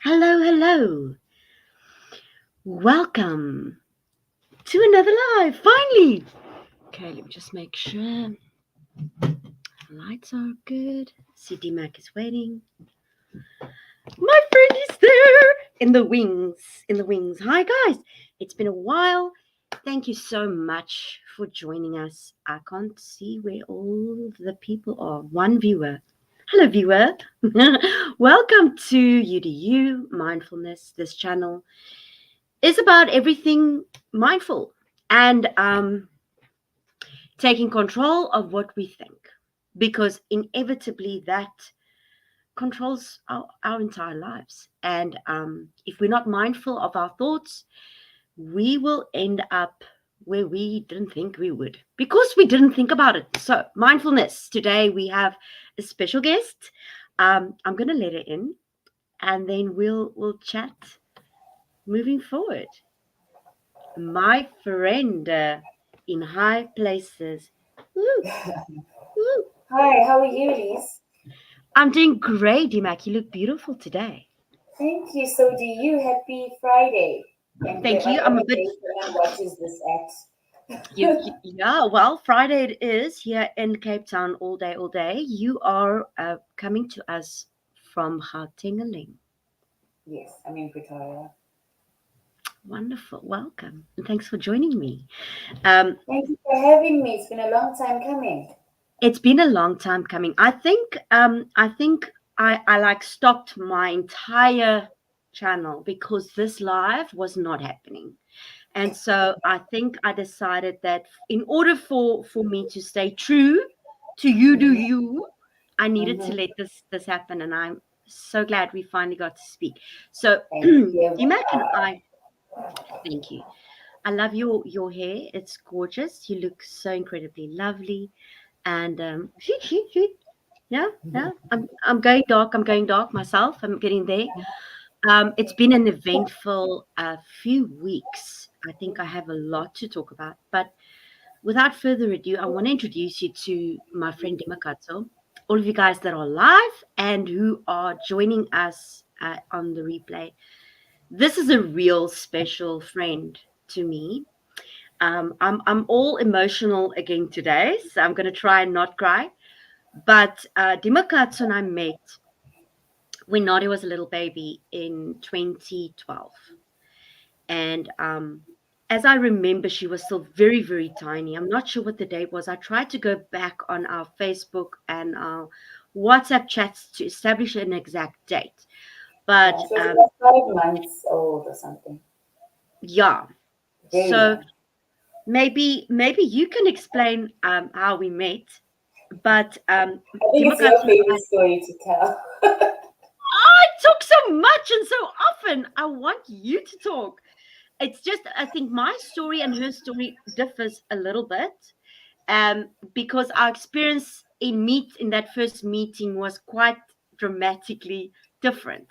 Hello, hello. Welcome to another live. Finally. Okay, let me just make sure lights are good. CD Mac is waiting. My friend is there in the wings. In the wings. Hi, guys. It's been a while. Thank you so much for joining us. I can't see where all the people are. One viewer. Hello, viewer. Welcome to UDU Mindfulness. This channel is about everything mindful and taking control of what we think, because inevitably that controls our entire lives. And if we're not mindful of our thoughts, we will end up where we didn't think we would because we didn't think about it. So, mindfulness. Today we have a special guest. I'm going to let her in, and then we'll chat moving forward. My friend in high places. Woo, woo. Hi, how are you, Liz? I'm doing great, Dimak. You look beautiful today. Thank you. So, do you? Happy Friday, and Thank you. I'm a whatever bit. day someone watches this Yeah. Well, Friday it is here in Cape Town all day, all day. You are coming to us from Gauteng. Yes, I'm in Pretoria. Wonderful. Welcome, and thanks for joining me. Um, Thank you for having me. It's been a long time coming. it's been a long time coming. I think I like stopped my entire channel because this live was not happening. And so I think I decided that in order for me to stay true to you do Mm-hmm, you, I needed to mm-hmm. let this happen, and I'm so glad we finally got to speak. So And here we Dimak and are. I, thank you. I love your hair. It's gorgeous. You look so incredibly lovely. And shoot, shoot, shoot. Yeah, yeah. I'm going dark. I'm going dark myself. I'm getting there. It's been an eventful few weeks. I think I have a lot to talk about. But without further ado, I want to introduce you to my friend Dimakatso, all of you guys that are live and who are joining us on the replay. This is a real special friend to me. I'm all emotional again today, so I'm going to try and not cry. But Dimakatso and I met when Nadia was a little baby in 2012. And as I remember, she was still very, very tiny. I'm not sure what the date was. I tried to go back on our Facebook and our WhatsApp chats to establish an exact date. But Yeah, she was about 5 months old or something. yeah, Very so young. maybe you can explain how we met. But I think it's your Dimakatsu and favorite story to tell. I talk so much and so often. I want you to talk. It's just I think my story and her story differs a little bit, because our experience in that first meeting was quite dramatically different,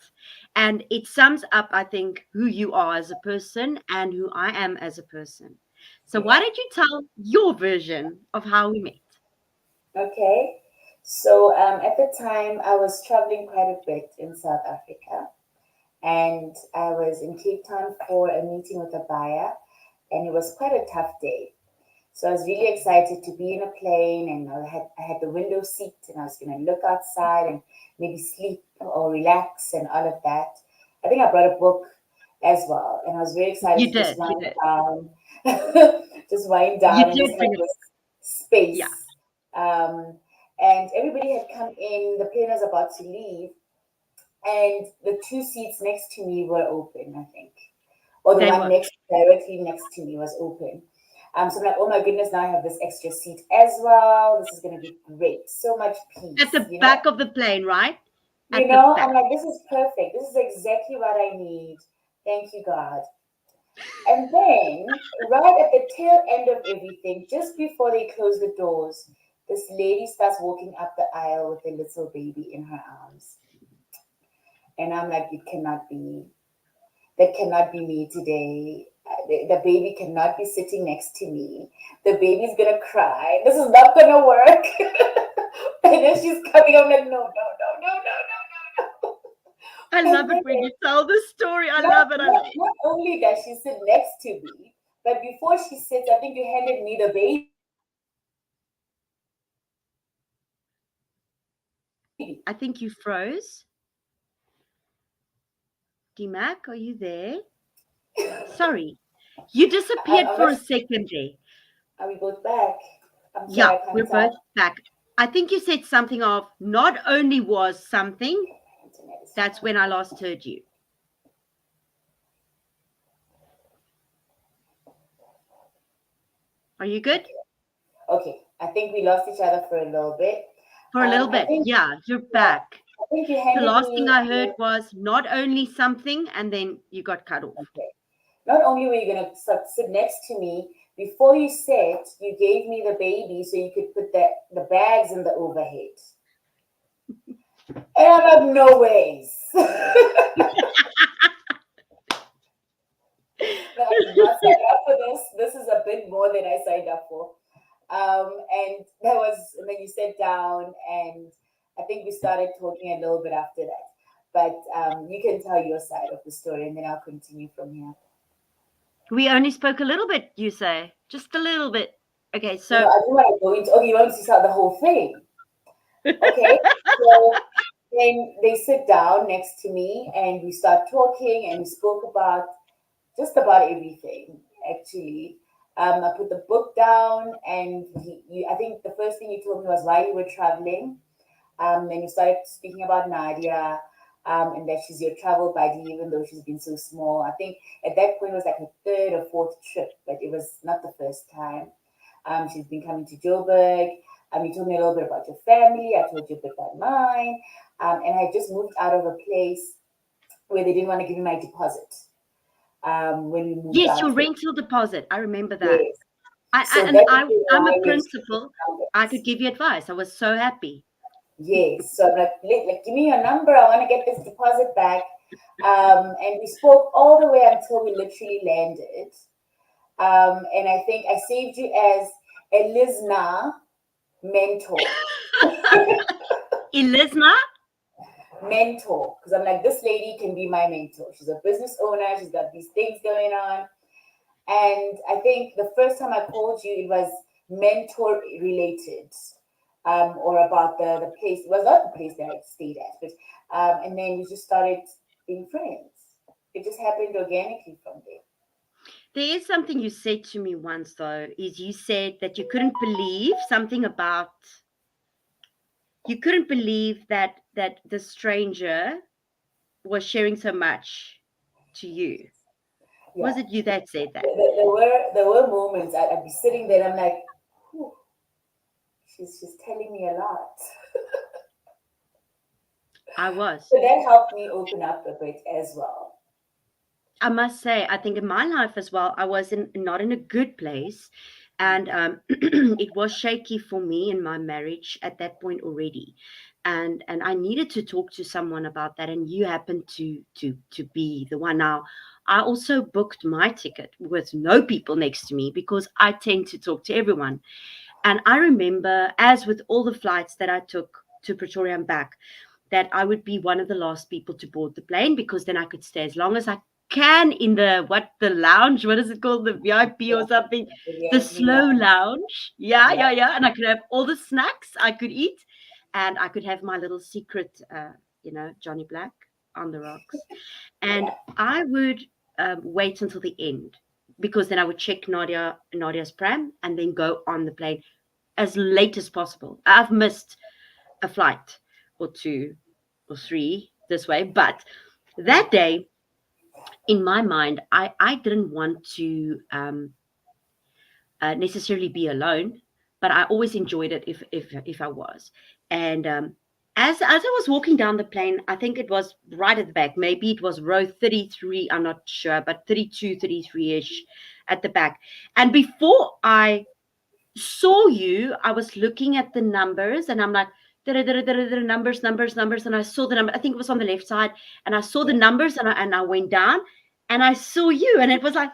and it sums up I think who you are as a person and who I am as a person. So why Yeah. don't you tell your version of how we met? Okay. So, at the time, I was traveling quite a bit in South Africa, and I was in Cape Town for a meeting with a buyer, and it was quite a tough day. So I was really excited to be in a plane, and I had the window seat, and I was going to look outside and maybe sleep or relax and all of that. I think I brought a book as well, and I was very excited You to just did, you wind did, down, just wind you down and just did have bring it. this Yeah, space. Um, and everybody had come in. The plane was about to leave, and the two seats next to me were open, I think, or the they one were. next directly next to me was open. So I'm like, oh my goodness, now I have this extra seat as well. This is going to be great. So much At peace, the back of the plane, right? At the I'm back. like, this is perfect. This is exactly what I need. Thank you, God. And then, right at the tail end of everything, just before they close the doors, this lady starts walking up the aisle with a little baby in her arms. And I'm like, it cannot be. That cannot be me today. The baby cannot be sitting next to me. The baby's gonna cry. This is not gonna work. And then she's coming. I'm like, no, no, no, no, no, no, no, no. I And love it then when you tell this story. I not, love it. I not, love it. not only does she sit next to me, but before she sits, I think you handed me the baby. I think you froze. Dimak, are you there? Sorry. You disappeared I'm for not a sure. second there. Are we both back? I'm Yeah, sorry, I we're can't both tell. back. I think you said something of not only was something, Internet is that's fine. when I last heard you. Are you good? Okay. Okay. I think we lost each other for a little bit. For a little I bit. think, Yeah, you're yeah, back. I think you The handed last thing me. I heard was not only something, and then you got cut off. Okay. Not only were you gonna sit next to me, before you sat, you gave me the baby so you could put the bags in the overhead. And I'm like, no ways. No, I did not sign up for this. This is a bit more than I signed up for. And that was, and then you sat down, and I think we started talking a little bit after that. But you can tell your side of the story, and then I'll continue from here. We only spoke a little bit, you say. Just a little bit. Okay, No, so I do want to go into. Okay, you want to see the whole thing? Okay, so then they sit down next to me, and we start talking, and we spoke about just about everything actually. I put the book down, and I think the first thing you told me was why you were traveling. Then you started speaking about Nadia, and that she's your travel buddy, even though she's been so small. I think at that point it was like her third or fourth trip, but it was not the first time. She's been coming to Joburg. You told me a little bit about your family. I told you a bit about mine. And I just moved out of a place where they didn't want to give me my deposit when we moved yes, out your here. rental deposit. I remember that. Yes. I So and that is I'm a why we exchanged principal. I could numbers. give you advice. I was so happy. Yes. So I'm like, give me your number. I want to get this deposit back. And we spoke all the way until we literally landed. And I think I saved you as a listener mentor. Elisma? Mentor. Because I'm like, this lady can be my mentor. She's a business owner. She's got these things going on. And I think the first time I called you, it was mentor related, or about the place. It was not the place that I stayed at, but and then we just started being friends. It just happened organically from there. There is something you said to me once, though, is you said that you couldn't believe something about you couldn't believe that the stranger was sharing so much to you. Yeah, Was it you that said that? there were moments I'd be sitting there and I'm like, "Whew, she's telling me a lot." I was. So that helped me open up a bit as well. I must say, I think in my life as well, I was not in a good place, and it was shaky for me in my marriage at that point already, and I needed to talk to someone about that, and you happened to be the one. Now, I also booked my ticket with no people next to me because I tend to talk to everyone, and I remember, as with all the flights that I took to Pretoria and back, that I would be one of the last people to board the plane because then I could stay as long as I can in the lounge. What is it called? The VIP or Yeah, something? the The VIP slow lounge. lounge. Yeah, Yeah, yeah, yeah. And I could have all the snacks I could eat, and I could have my little secret, Johnny Black on the rocks. And yeah, I would wait until the end because then I would check Nadia's pram and then go on the plane as late as possible. I've missed a flight or two or three this way, but that day, in my mind, I didn't want to necessarily be alone, but I always enjoyed it if I was. And as I was walking down the plane, I think it was right at the back. Maybe it was row 33. I'm not sure, but 32, 33 ish at the back. And before I saw you, I was looking at the numbers and I'm like, numbers, numbers, numbers. And I saw the number, I think it was on the left side. And I saw the yeah. numbers and I went down and I saw you. And it was like,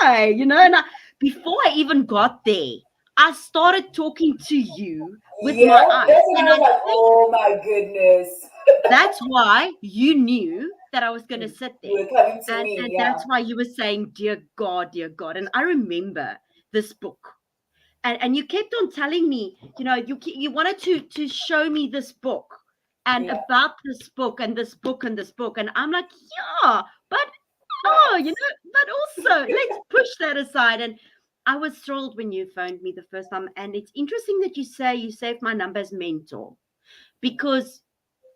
hi, and before I even got there, I started talking to you with my Yep, eyes. that's when And I was I like, think oh my goodness. that's why you knew that I was going to sit You there. were coming to And me, yeah. that's why you were saying, dear God, dear God. And I remember this book. And you kept on telling me, you wanted to show me this book and Yeah. about this book and this book and this book. And I'm like, yeah, but oh, But but also let's push that aside. And I was thrilled when you phoned me the first time. And it's interesting that you say you saved my number as mentor because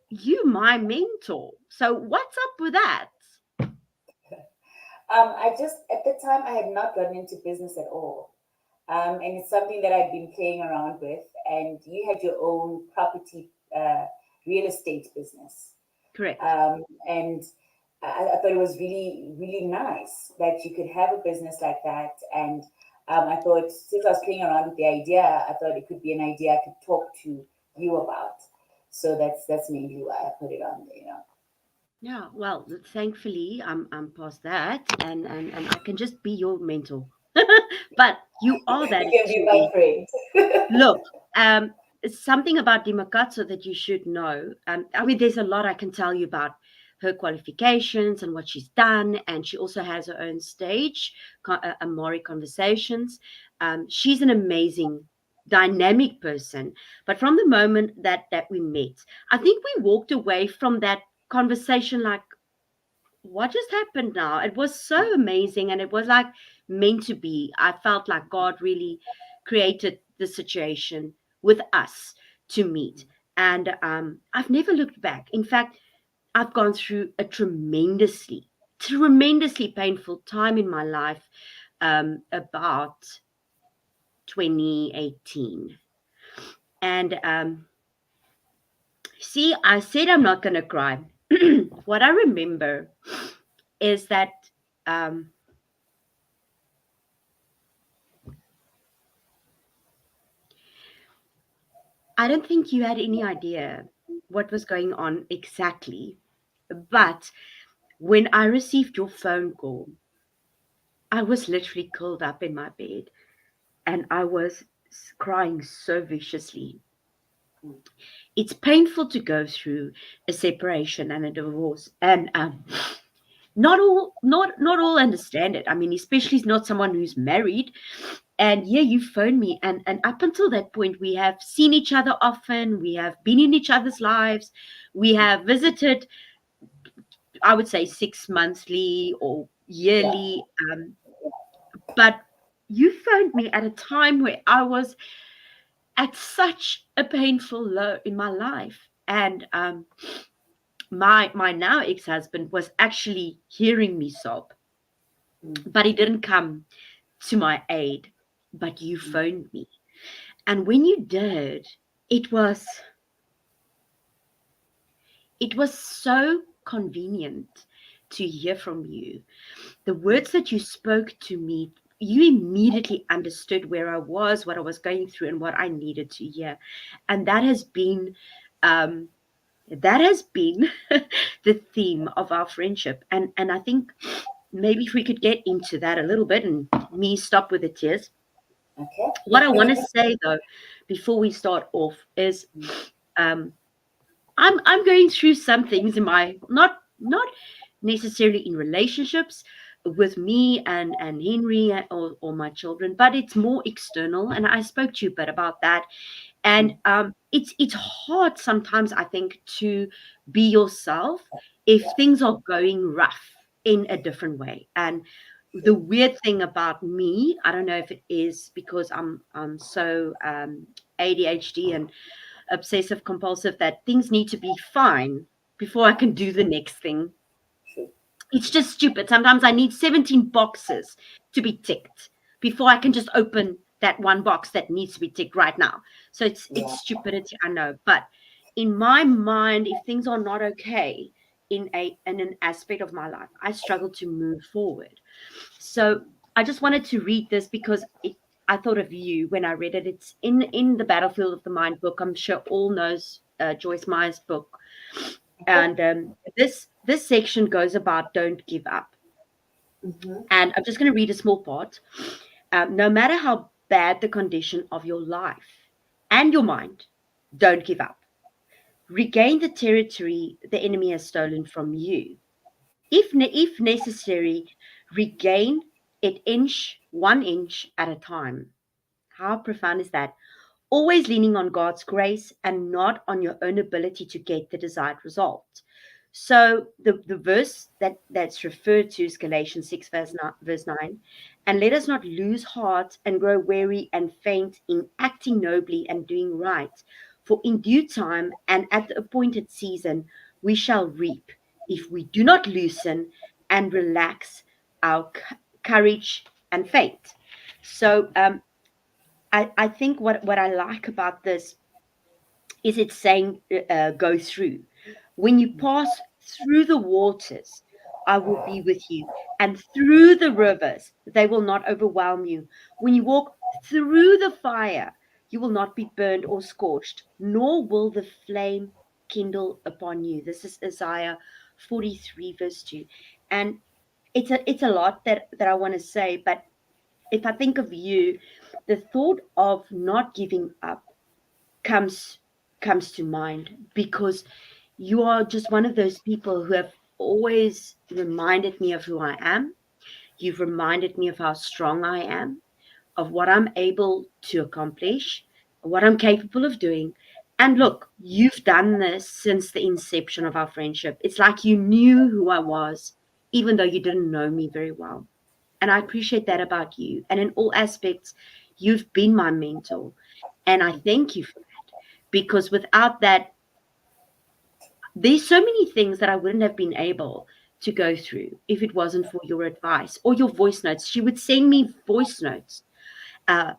you my mentor. So what's up with that? I just at the time I had not gotten into business at all. And it's something that I've been playing around with. And you had your own property, real estate business. Correct. And I thought it was really, really nice that you could have a business like that. And I thought, since I was playing around with the idea, I thought it could be an idea I could talk to you about. So that's mainly why I put it on there. Yeah, well, thankfully, I'm past that, and I can just be your mentor. But you are that You can to be my me. friend. Look, something about Dimakatso that you should know. I mean, there's a lot I can tell you about her qualifications and what she's done, and she also has her own stage, Amori Conversations. She's an amazing, dynamic person. But from the moment that we met, I think we walked away from that conversation like, what just happened now? It was so amazing and it was like meant to be. I felt like God really created the situation with us to meet. And I've never looked back. In fact, I've gone through a tremendously painful time in my life about 2018. And see, I said I'm not going to cry. What I remember is that um, I don't think you had any idea what was going on exactly. But when I received your phone call, I was literally curled up in my bed and I was crying so viciously. It's painful to go through a separation and a divorce, and not all understand it. I mean, especially not someone who's married. And yeah, you phoned me, and up until that point, we have seen each other often. We have been in each other's lives. We have visited, I would say, 6 monthly or Yeah. yearly. But you phoned me at a time where I was at such a painful low in my life, and my now ex-husband was actually hearing me sob, Mm, but he didn't come to my aid. But you mm, phoned me, and when you did, it was it was so convenient to hear from you. The mm. words that you spoke to me, you immediately understood where I was, what I was going through, and what I needed to hear. And um, that has been the theme of our friendship. And I think maybe if we could get into that a little bit and me stop with the tears. What I want to Okay. say though, before we start off, is um, I'm going through some things in my not necessarily in relationships with me and Henry or my children, but it's more external. And I spoke to you a bit about that. And it's hard sometimes, I think, to be yourself if Yeah. things are going rough in a different way. And the True. weird thing about me, I don't know if it is because I'm so ADHD and obsessive compulsive that things need to be fine before I can do the next thing. True. It's just stupid. Sometimes I need 17 boxes to be ticked before I can just open that one box that needs to be ticked right now. So it's Yeah. stupidity, I know. But in my mind, if things are not okay in an aspect of my life, I struggle to move forward. So I just wanted to read this because I thought of you when I read it. It's in the Battlefield of the Mind book. I'm sure all knows Joyce Meyer's book, Okay. and this section goes about don't give up. Mm-hmm. And I'm just going to read a small part. No matter how bad the condition of your life and your mind, don't give up. Regain the territory the enemy has stolen from you. If necessary, regain it inch, 1 inch at a time. How profound is that? Always leaning on God's grace and not on your own ability to get the desired result. So the verse that's referred to is Galatians 6, verse 9. And let us not lose heart and grow weary and faint in acting nobly and doing right. For in due time and at the appointed season we shall reap if we do not loosen and relax our courage and faint. So I think what I like about this is it's saying go through. When you pass through the waters, I will be with you, and through the rivers, they will not overwhelm you. When you walk through the fire, you will not be burned or scorched, nor will the flame kindle upon you. This is Isaiah 43, verse 2. And it's a lot that I want to say, but if I think of you, the thought of not giving up comes comes to mind because you are just one of those people who have always reminded me of who I am. You've reminded me of how strong I am, of what I'm able to accomplish, what I'm capable of doing. And look, you've done this since the inception of our friendship. It's like you knew who I was, even though you didn't know me very well. And I appreciate that about you. And in all aspects, you've been my mentor. And I thank you for that because without that, there's so many things that I wouldn't have been able to go through if it wasn't for your advice or your voice notes. She would send me voice notes,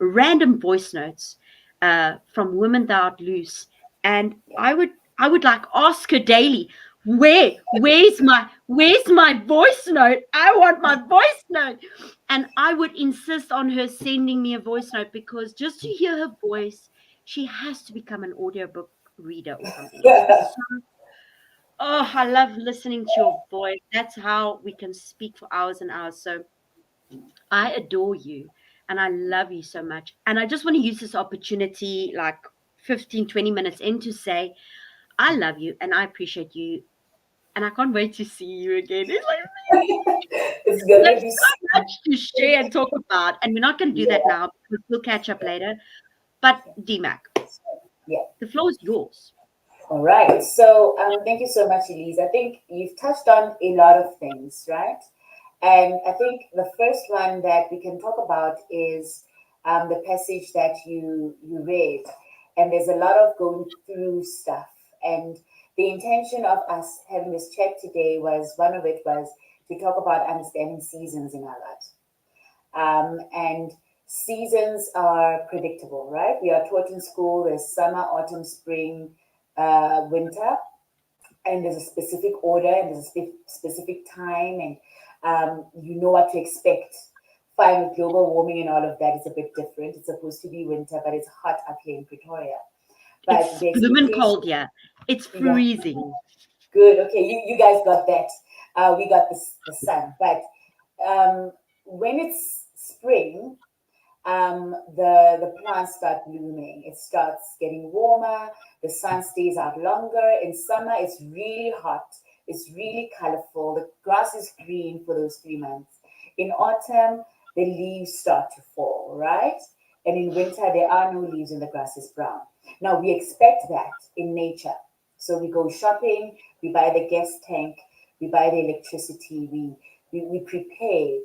random voice notes from women that are loose, and I would like ask her daily, where's my voice note? I want my voice note. And I would insist on her sending me a voice note because just to hear her voice, she has to become an audiobook reader or something. It's just so, oh, I love listening to your voice. That's how we can speak for hours and hours. So I adore you and I love you so much. And I just want to use this opportunity, like 15, 20 minutes in, to say, I love you and I appreciate you. And I can't wait to see you again. It's like, It's we have gonna be so much to share and talk about. And we're not going to do that yeah, now because we'll catch up later. But DMAC, yeah. the floor is yours. All right. So thank you so much, Elise. I think you've touched on a lot of things, right? And I think the first one that we can talk about is the passage that you read. And there's a lot of going through stuff. And the intention of us having this chat today was one of it was to talk about understanding seasons in our lives. And seasons are predictable, right? We are taught in school there's summer, autumn, spring, winter, and there's a specific order and there's a specific time, and you know what to expect. Fine, with global warming and all of that, it's a bit different. It's supposed to be winter, but it's hot up here in Pretoria. But It's the blooming expectation, cold, yeah. It's yeah, freezing. good. Okay, you guys got that. We got the sun. But when it's spring, the plants start blooming. It starts getting warmer. The sun stays out longer. In summer, it's really hot. It's really colorful. The grass is green for those 3 months. In autumn, the leaves start to fall, right? And in winter, there are no leaves and the grass is brown. Now, we expect that in nature. So we go shopping, we buy the gas tank, we buy the electricity, we prepare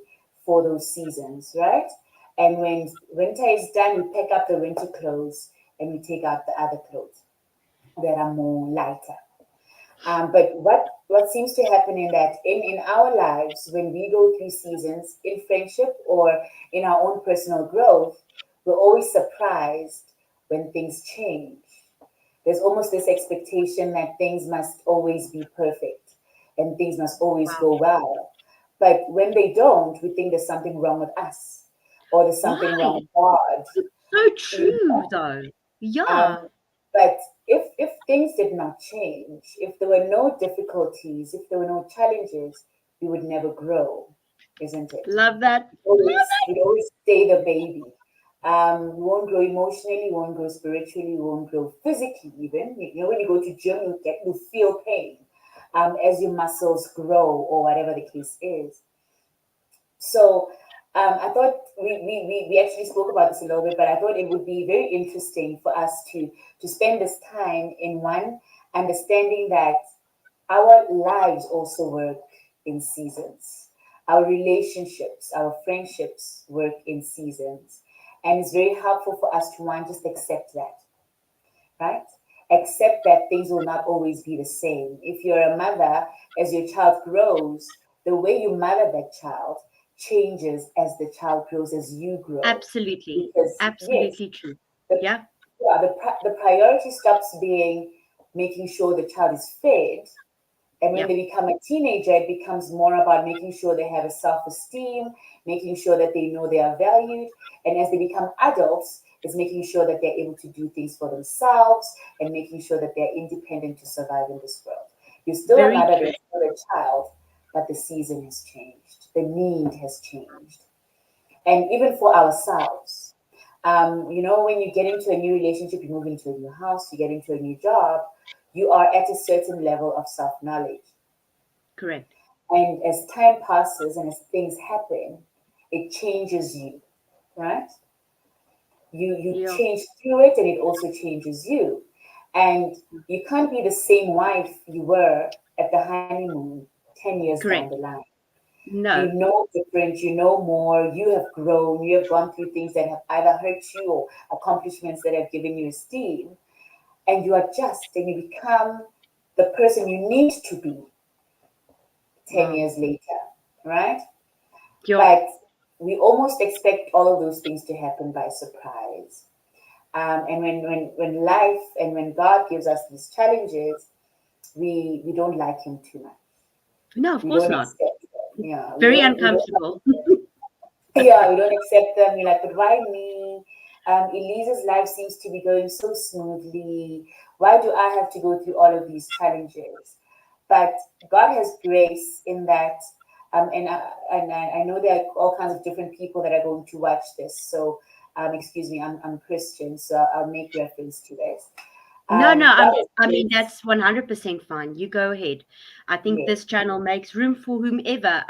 for those seasons, right? And when winter is done, we pack up the winter clothes and we take out the other clothes that are more lighter. But what seems to happen in that in our lives when we go through seasons in friendship or in our own personal growth, we're always surprised when things change. There's almost this expectation that things must always be perfect and things must always Wow. go well. But when they don't, we think there's something wrong with us or there's Why? something wrong with God. It's so You true, though. um, Yeah. but if things did not change, if there were no difficulties, if there were no challenges, we would never grow, isn't it? Love that. Always we'd always stay the baby. We won't grow emotionally, we won't grow spiritually, we won't grow physically even. You know, when you go to gym, you feel pain as your muscles grow or whatever the case is. So I thought we actually spoke about this a little bit, but I thought it would be very interesting for us to spend this time in one understanding that our lives also work in seasons. Our relationships, our friendships work in seasons. And it's very helpful for us to one, just accept that, right? Accept that things will not always be the same. If you're a mother, as your child grows, the way you mother that child changes as the child grows, as you grow. Absolutely. Because, yes, Absolutely true. the, Yeah. yeah, the priority stops being making sure the child is fed, and when Yeah. they become a teenager, it becomes more about making sure they have a self esteem, making sure that they know they are valued. And as they become adults, it's making sure that they're able to do things for themselves and making sure that they're independent to survive in this world. You're still a Very mother, true. they're still a child, but the season has changed, the need has changed. And even for ourselves, you know, when you get into a new relationship, you move into a new house, you get into a new job, you are at a certain level of self knowledge. Correct. And as time passes and as things happen, it changes you, right? You Yeah. change through it and it also changes you. And you can't be the same wife you were at the honeymoon 10 years down the Correct. line. You No. know different, you know more, you have grown, you have gone through things that have either hurt you or accomplishments that have given you esteem, and you adjust and you become the person you need to be 10 Wow. years later, right? Yeah. But we almost expect all of those things to happen by surprise. And when life and when God gives us these challenges, we don't like Him too much. No, of We course don't not. accept them. Yeah, Very we don't uncomfortable. yeah, we don't accept them. You're like, but why me? Elise's life seems to be going so smoothly. Why do I have to go through all of these challenges? But God has grace in that. And I know there are all kinds of different people that are going to watch this. So, excuse me, I'm Christian, so I'll make reference to this. No, no, God has I mean grace. that's 100% fine. You go ahead. I think Yes. this channel makes room for whomever.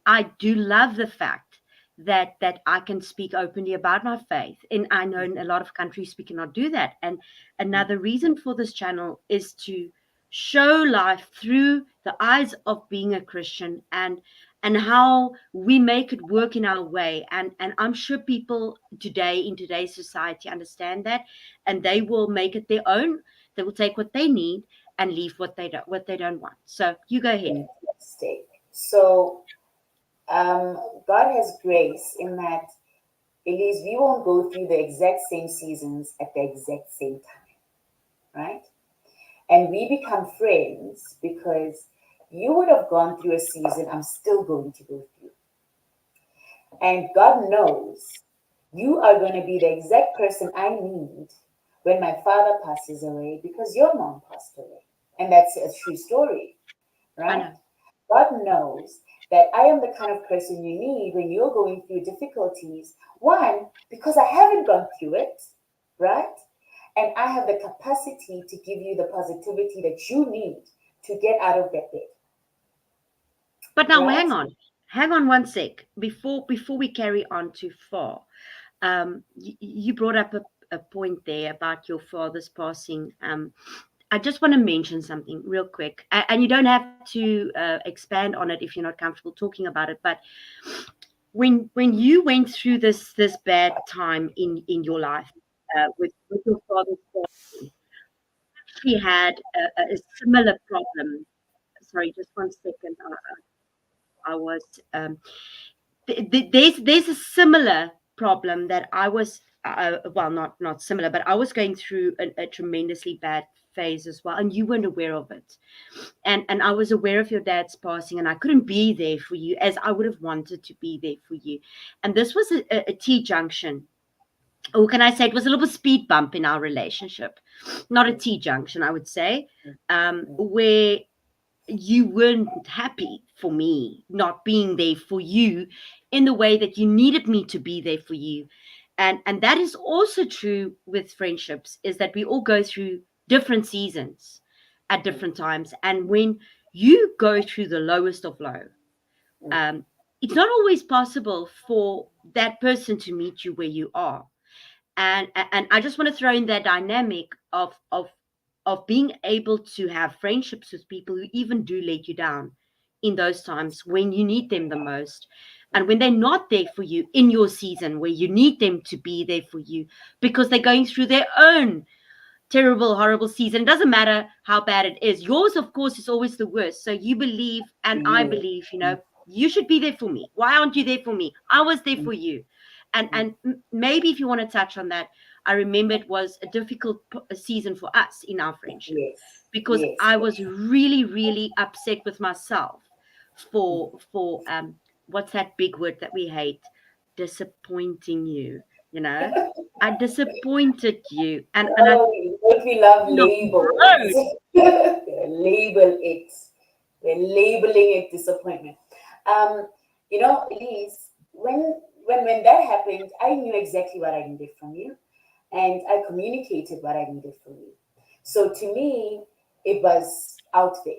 I do love the fact that I can speak openly about my faith, and I know in a lot of countries we cannot do that. And another reason for this channel is to show life through the eyes of being a Christian, and how we make it work in our way. And I'm sure people today in today's society understand that, and they will make it their own. They will take what they need and leave what they don't want. So you go ahead. Fantastic. So, God has grace in that, Elise, we won't go through the exact same seasons at the exact same time, right? And we become friends because you would have gone through a season I'm still going to go through. And God knows you are going to be the exact person I need when my father passes away because your mom passed away. And that's a true story, I right? know. God knows that I am the kind of person you need when you're going through difficulties. One, because I haven't gone through it, right? And I have the capacity to give you the positivity that you need to get out of that bed, But now right? hang on one sec before we carry on too far. You brought up a point there about your father's passing. I just want to mention something real quick, and you don't have to expand on it if you're not comfortable talking about it. But when you went through this bad time in your life with your father's passing, she had a similar problem. Sorry, just one second. I was there's a similar problem that I was well, not similar, but I was going through a tremendously bad phase as well, and you weren't aware of it. And I was aware of your dad's passing, and I couldn't be there for you as I would have wanted to be there for you. And this was a T junction. Or can I say it was a little speed bump in our relationship, not a T junction, I would say, where you weren't happy for me not being there for you in the way that you needed me to be there for you. And that is also true with friendships, is that we all go through different seasons at mm, different times. And when you go through the lowest of low, mm. um, it's not always possible for that person to meet you where you are. And I just want to throw in that dynamic of being able to have friendships with people who even do let you down in those times when you need them the most, and when they're not there for you in your season where you need them to be there for you because they're going through their own terrible, horrible season. It doesn't matter how bad it is. Yours, of course, is always the worst. So you believe, and I Yeah. believe, Mm, you should be there for me. Why aren't you there for me? I was there mm, for you. And mm. maybe if you want to touch on that, I remember it was a difficult season for us in our friendship Yes. because Yes. I was really, really upset with myself Mm. for what's that big word that we hate? Disappointing you. You know, I disappointed you, and I Oh, don't we love no, labels? Label it. We're labeling it disappointment. Um, Elise, when that happened, I knew exactly what I needed from you, and I communicated what I needed from you. So to me, it was out there.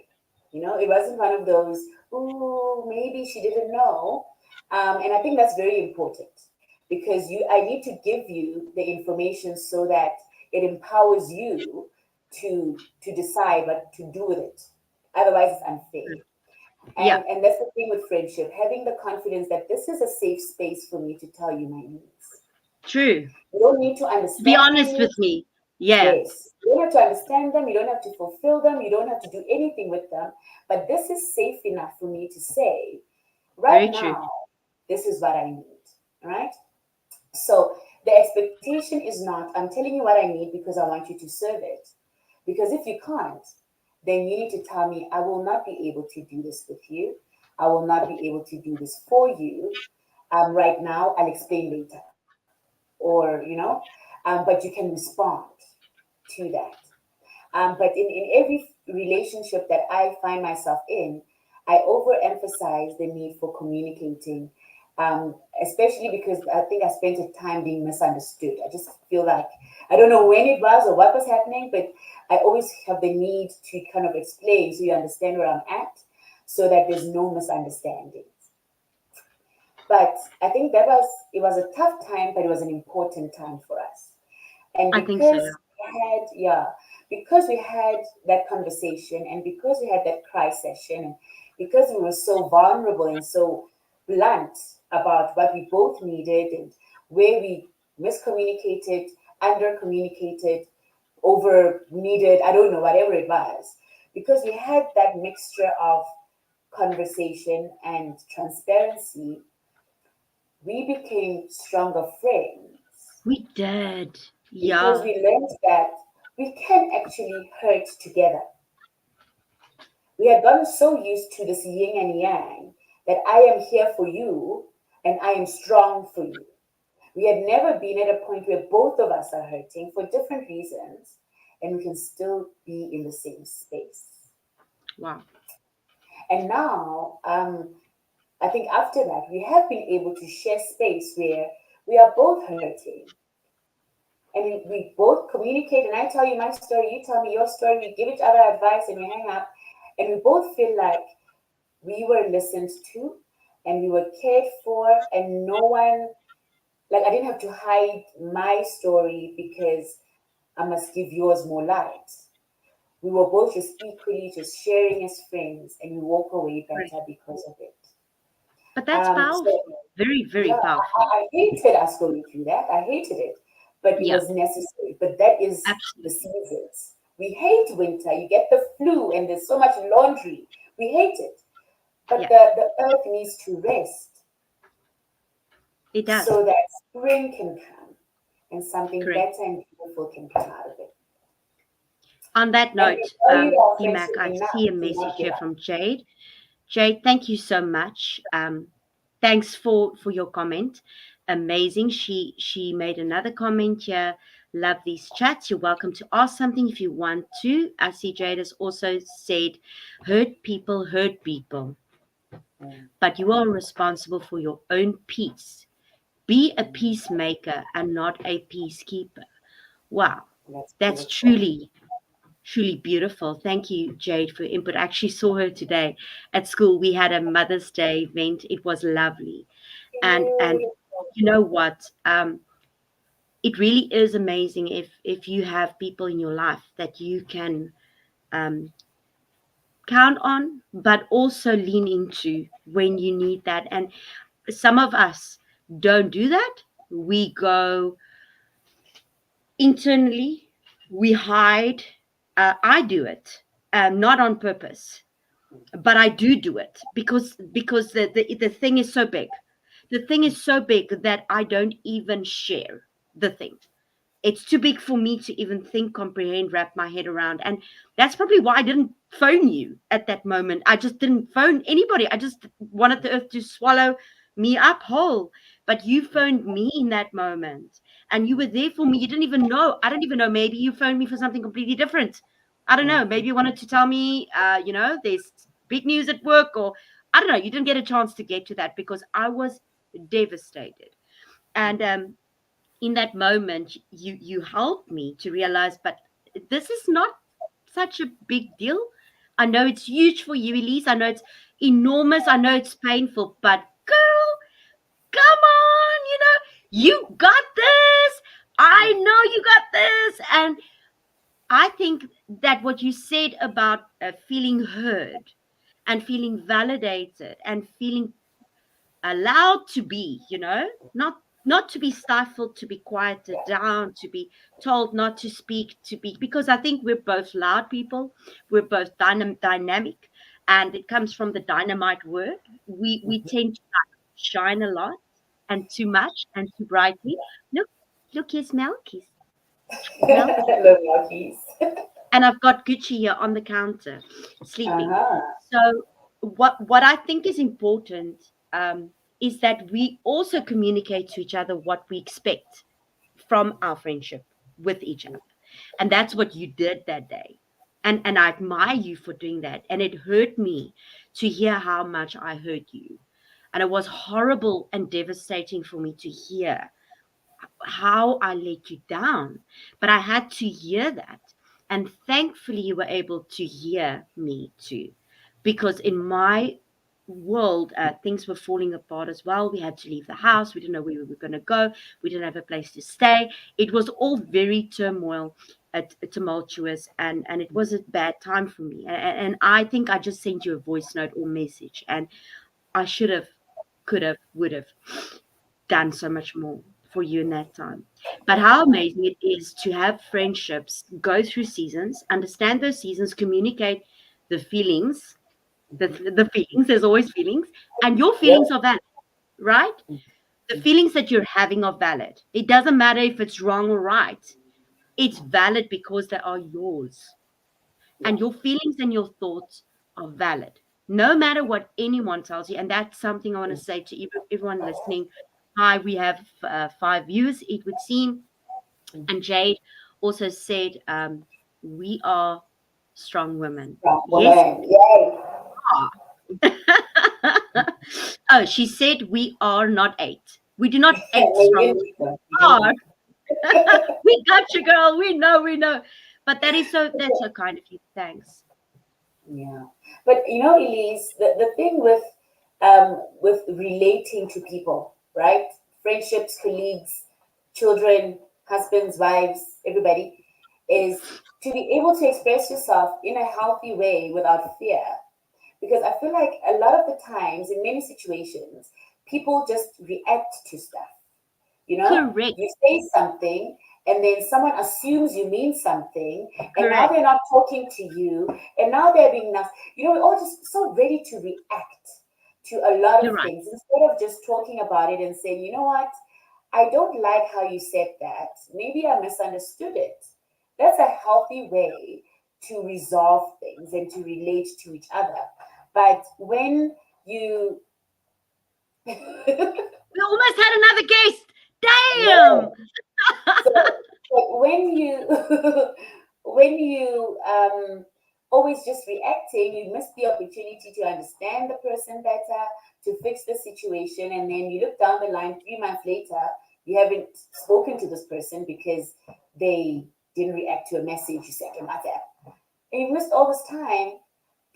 It wasn't one of those, ooh, maybe she didn't know. And I think that's very important because I need to give you the information so that it empowers you to decide what to do with it. Otherwise, it's unfair. yeah, And that's the thing with friendship, having the confidence that this is a safe space for me to tell you my needs. true. You don't need to To be understand my honest with needs. me, yeah, Yes. You don't have to understand them. You don't have to fulfill them. You don't have to do anything with them. But this is safe enough for me to say, right very true. now, this is what I need. Right? So the expectation is not, I'm telling you what I need because I want you to serve it. Because if you can't, then you need to tell me, I will not be able to do this with you. I will not be able to do this for you. Right now, I'll explain later. But you can respond to that. But in every relationship that I find myself in, I overemphasize the need for communicating, especially because I think I spent a time being misunderstood. I just feel like I don't know when it was or what was happening, but I always have the need to kind of explain so you understand where I'm at, so that there's no misunderstandings. But I think it was a tough time, but it was an important time for us. And I think so. because because we had that conversation and because we had that cry session and because we were so vulnerable and so blunt about what we both needed and where we miscommunicated, under communicated, over needed, I don't know, whatever it was, because we had that mixture of conversation and transparency, we became stronger friends We did. because Yeah, we learned that we can actually hurt together. We had gotten so used to this yin and yang that I am here for you and I am strong for you. We had never been at a point where both of us are hurting for different reasons and we can still be in the same space. wow. And now, I think after that, we have been able to share space where we are both hurting and we both communicate and I tell you my story, you tell me your story, we give each other advice and we hang up and we both feel like we were listened to and we were cared for and no one, like I didn't have to hide my story because I must give yours more light. We were both just equally just sharing as friends and we walk away Right. better because of it. But that's So powerful. Very, very yeah, powerful. I hated us going through that. I hated it, but it Yeah, was necessary. But that is the absolutely. seasons. We hate winter. You get the flu and there's so much laundry. We hate it. But Yeah, the earth needs to rest it does. so that spring can come and something Correct. better and beautiful can come out of it. On that And we note, value our Dimak, friendship I enough see a to not message give here up. from Jade. Jade, thank you so much. Thanks for your comment. Amazing. She made another comment here. Love these chats. You're welcome to ask something if you want to. I see Jade has also said, hurt people, Mm, but you are responsible for your own peace. Be a peacemaker and not a peacekeeper. Wow, That's that's beautiful. truly beautiful. Thank you, Jade, for your input. I actually saw her today at school. We had a Mother's Day event. It was lovely. And you know what? It really is amazing if you have people in your life that you can um, count on, but also lean into when you need that. And some of us don't do that. We go internally, we hide. I do it, not on purpose, but I do it because the thing is so big. The thing is so big that I don't even share the thing. It's too big for me to even think, comprehend, wrap my head around. And that's probably why I didn't phone you at that moment. I just didn't phone anybody. I just wanted the earth to swallow me up whole. But you phoned me in that moment and you were there for me. You didn't even know. I don't even know. Maybe you phoned me for something completely different. I don't know. Maybe you wanted to tell me, there's big news at work, or I don't know. You didn't get a chance to get to that because I was devastated. And in that moment you helped me to realize, but this is not such a big deal. I know it's huge for you, Elise. I know it's enormous. I know it's painful, but girl, come on, you got this. I Yeah. know you got this. And I think that what you said about feeling heard and feeling validated and feeling allowed to be, not to be stifled, to be quieted down, to be told not to speak, to be, because I think we're both loud people, we're both dynamic, and it comes from the dynamite word. We tend to shine a lot and too much and too brightly. Look, here's Melky, Love Rockies. and I've got Gucci here on the counter sleeping. Uh-huh. So what I think is important is that we also communicate to each other what we expect from our friendship with each other, and that's what you did that day. And I admire you for doing that. And it hurt me to hear how much I hurt you, and it was horrible and devastating for me to hear how I let you down. But I had to hear that. And thankfully, you were able to hear me too. Because in my world, things were falling apart as well. We had to leave the house. We didn't know where we were going to go. We didn't have a place to stay. It was all very turmoil, tumultuous, and it was a bad time for me. And I think I just sent you a voice note or message. And I should have, could have, would have done so much more for you in that time. But how amazing it is to have friendships go through seasons, understand those seasons, communicate the feelings, the feelings, there's always feelings, and your Yep. feelings are valid, right? The feelings that you're having are valid. It doesn't matter if it's wrong or right. It's valid because they are yours. Yeah. And your feelings and your thoughts are valid, no matter what anyone tells you. And that's something I want to say to everyone listening. Hi, we have 5 viewers, it would seem. And Jade also said, we are strong women. Strong Yes, woman. Yay. we are. Oh, she said we are not eight. We do not act No, strong. you need them. You We need are. them. We got you, girl. We know, we know. But that's so kind of you. Thanks. Yeah. But Elise, the thing with relating to people, right? Friendships, colleagues, children, husbands, wives, everybody, is to be able to express yourself in a healthy way without fear. Because I feel like a lot of the times in many situations, people just react to stuff. Correct. You say something and then someone assumes you mean something, and now Correct. they're not talking to you, and now they're being nice. We're all just so ready to react to a lot You're of right. things instead of just talking about it and saying, you know what, I don't like how you said that. Maybe I misunderstood it. That's a healthy way to resolve things and to relate to each other. But when you We almost had another guest. Damn. no, so when you when you always just reacting, you miss the opportunity to understand the person better, to fix the situation. And then you look down the line 3 months later, you haven't spoken to this person because they didn't react to a message you sent on WhatsApp. And you missed all this time.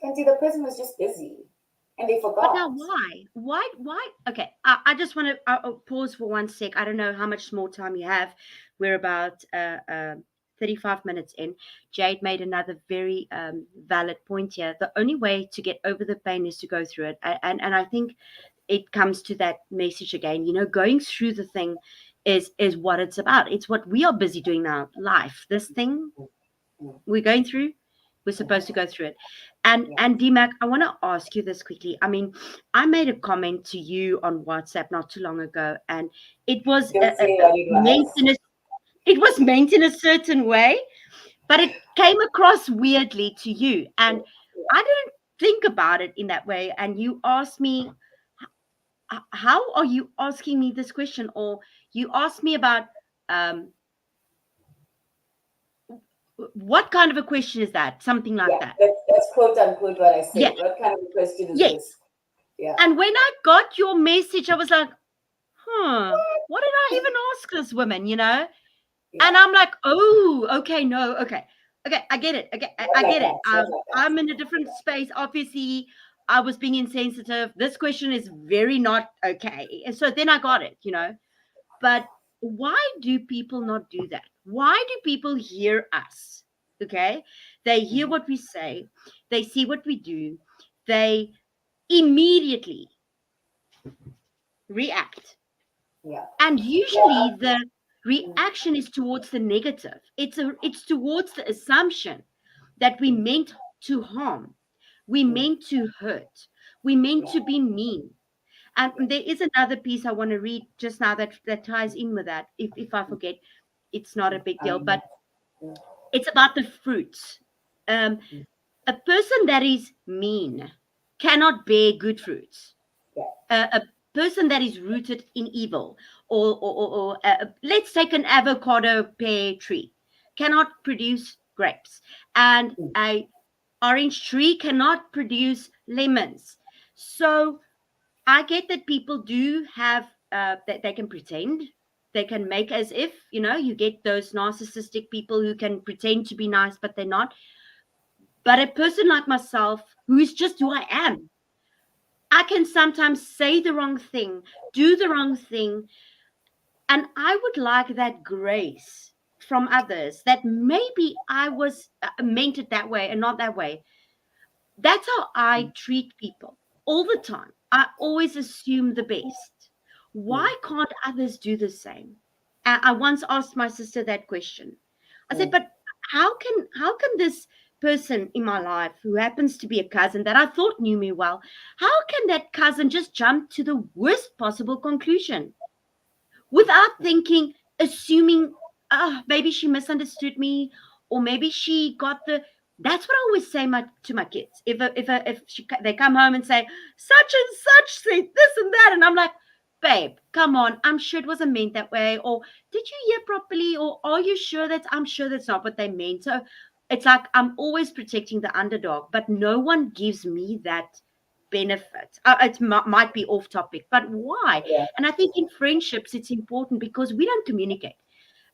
Kanti, the person was just busy and they But now, forgot. why? Why? Okay, I just want to pause for one sec. I don't know how much more time you have. We're about 35 minutes in. Jade made another very valid point here. The only way to get over the pain is to go through it. And I think it comes to that message again. Going through the thing is what it's about. It's what we are busy doing now. Life, this thing Mm, we're going through, we're supposed to mhm. go through it. and Yeah. and Dmac, I want to ask you this quickly. I mean, I made a comment to you on WhatsApp not too long ago, and it was Don't say what it meant was. in a it was meant in a certain way, but it came across weirdly to you, and I didn't think about it in that way. And you asked me, how are you asking me this question? Or you asked me about, um, what kind of a question is that? Something like Yeah, that. that's quote unquote what I Yeah. said. What kind of a question is Yes. this? Yeah. And when I got your message, I was like, what did I even ask this woman, Yeah. And I'm like, oh, okay, no, okay. Okay, I get it. Okay, I Not like get it. that. Not like that. I'm in a different space. Obviously, I was being insensitive. This question is very not okay. And so then I got it. But why do people not do that? Why do people hear us? Okay. They hear Mhm. what we say, they see what we do, they immediately react. Yeah. And Yeah. usually the Mhm. reaction is towards the negative. It's towards the assumption that we Mhm. meant to harm, we Mhm. meant to hurt, we meant Yeah. to be mean. And Yeah. there is another piece I want to read just now that ties in with that. If I forget, it's not a big deal, Um, but mm, it's about the fruits. Um, mm. a person that is mean cannot bear good fruits. Yeah. A person that is rooted in evil, or let's take an avocado pear tree, cannot produce grapes, and Mm. a orange tree cannot produce lemons. So I get that people do have, that they can pretend, they can make as if, you get those narcissistic people who can pretend to be nice but they're not. But a person like myself, who is just who I am, I can sometimes say the wrong thing, do the wrong thing. And I would like that grace from others, that maybe I was meant it that way and not that way. That's how I Mm. treat people all the time. I always assume the best. Mm. Why can't others do the same? I once asked my sister that question. I said, Mm. but how can this person in my life, who happens to be a cousin that I thought knew me well, how can that cousin just jump to the worst possible conclusion without thinking, assuming, maybe she misunderstood me, or maybe she got the. That's what I always say to my kids. If they come home and say such and such said this and that, and I'm like, babe, come on, I'm sure it wasn't meant that way, or did you hear properly, or are you sure that I'm sure that's not what they meant. So it's like I'm always protecting the underdog, but no one gives me that benefit. It might be off topic, but why? Yeah. And I think in friendships, it's important because we don't communicate.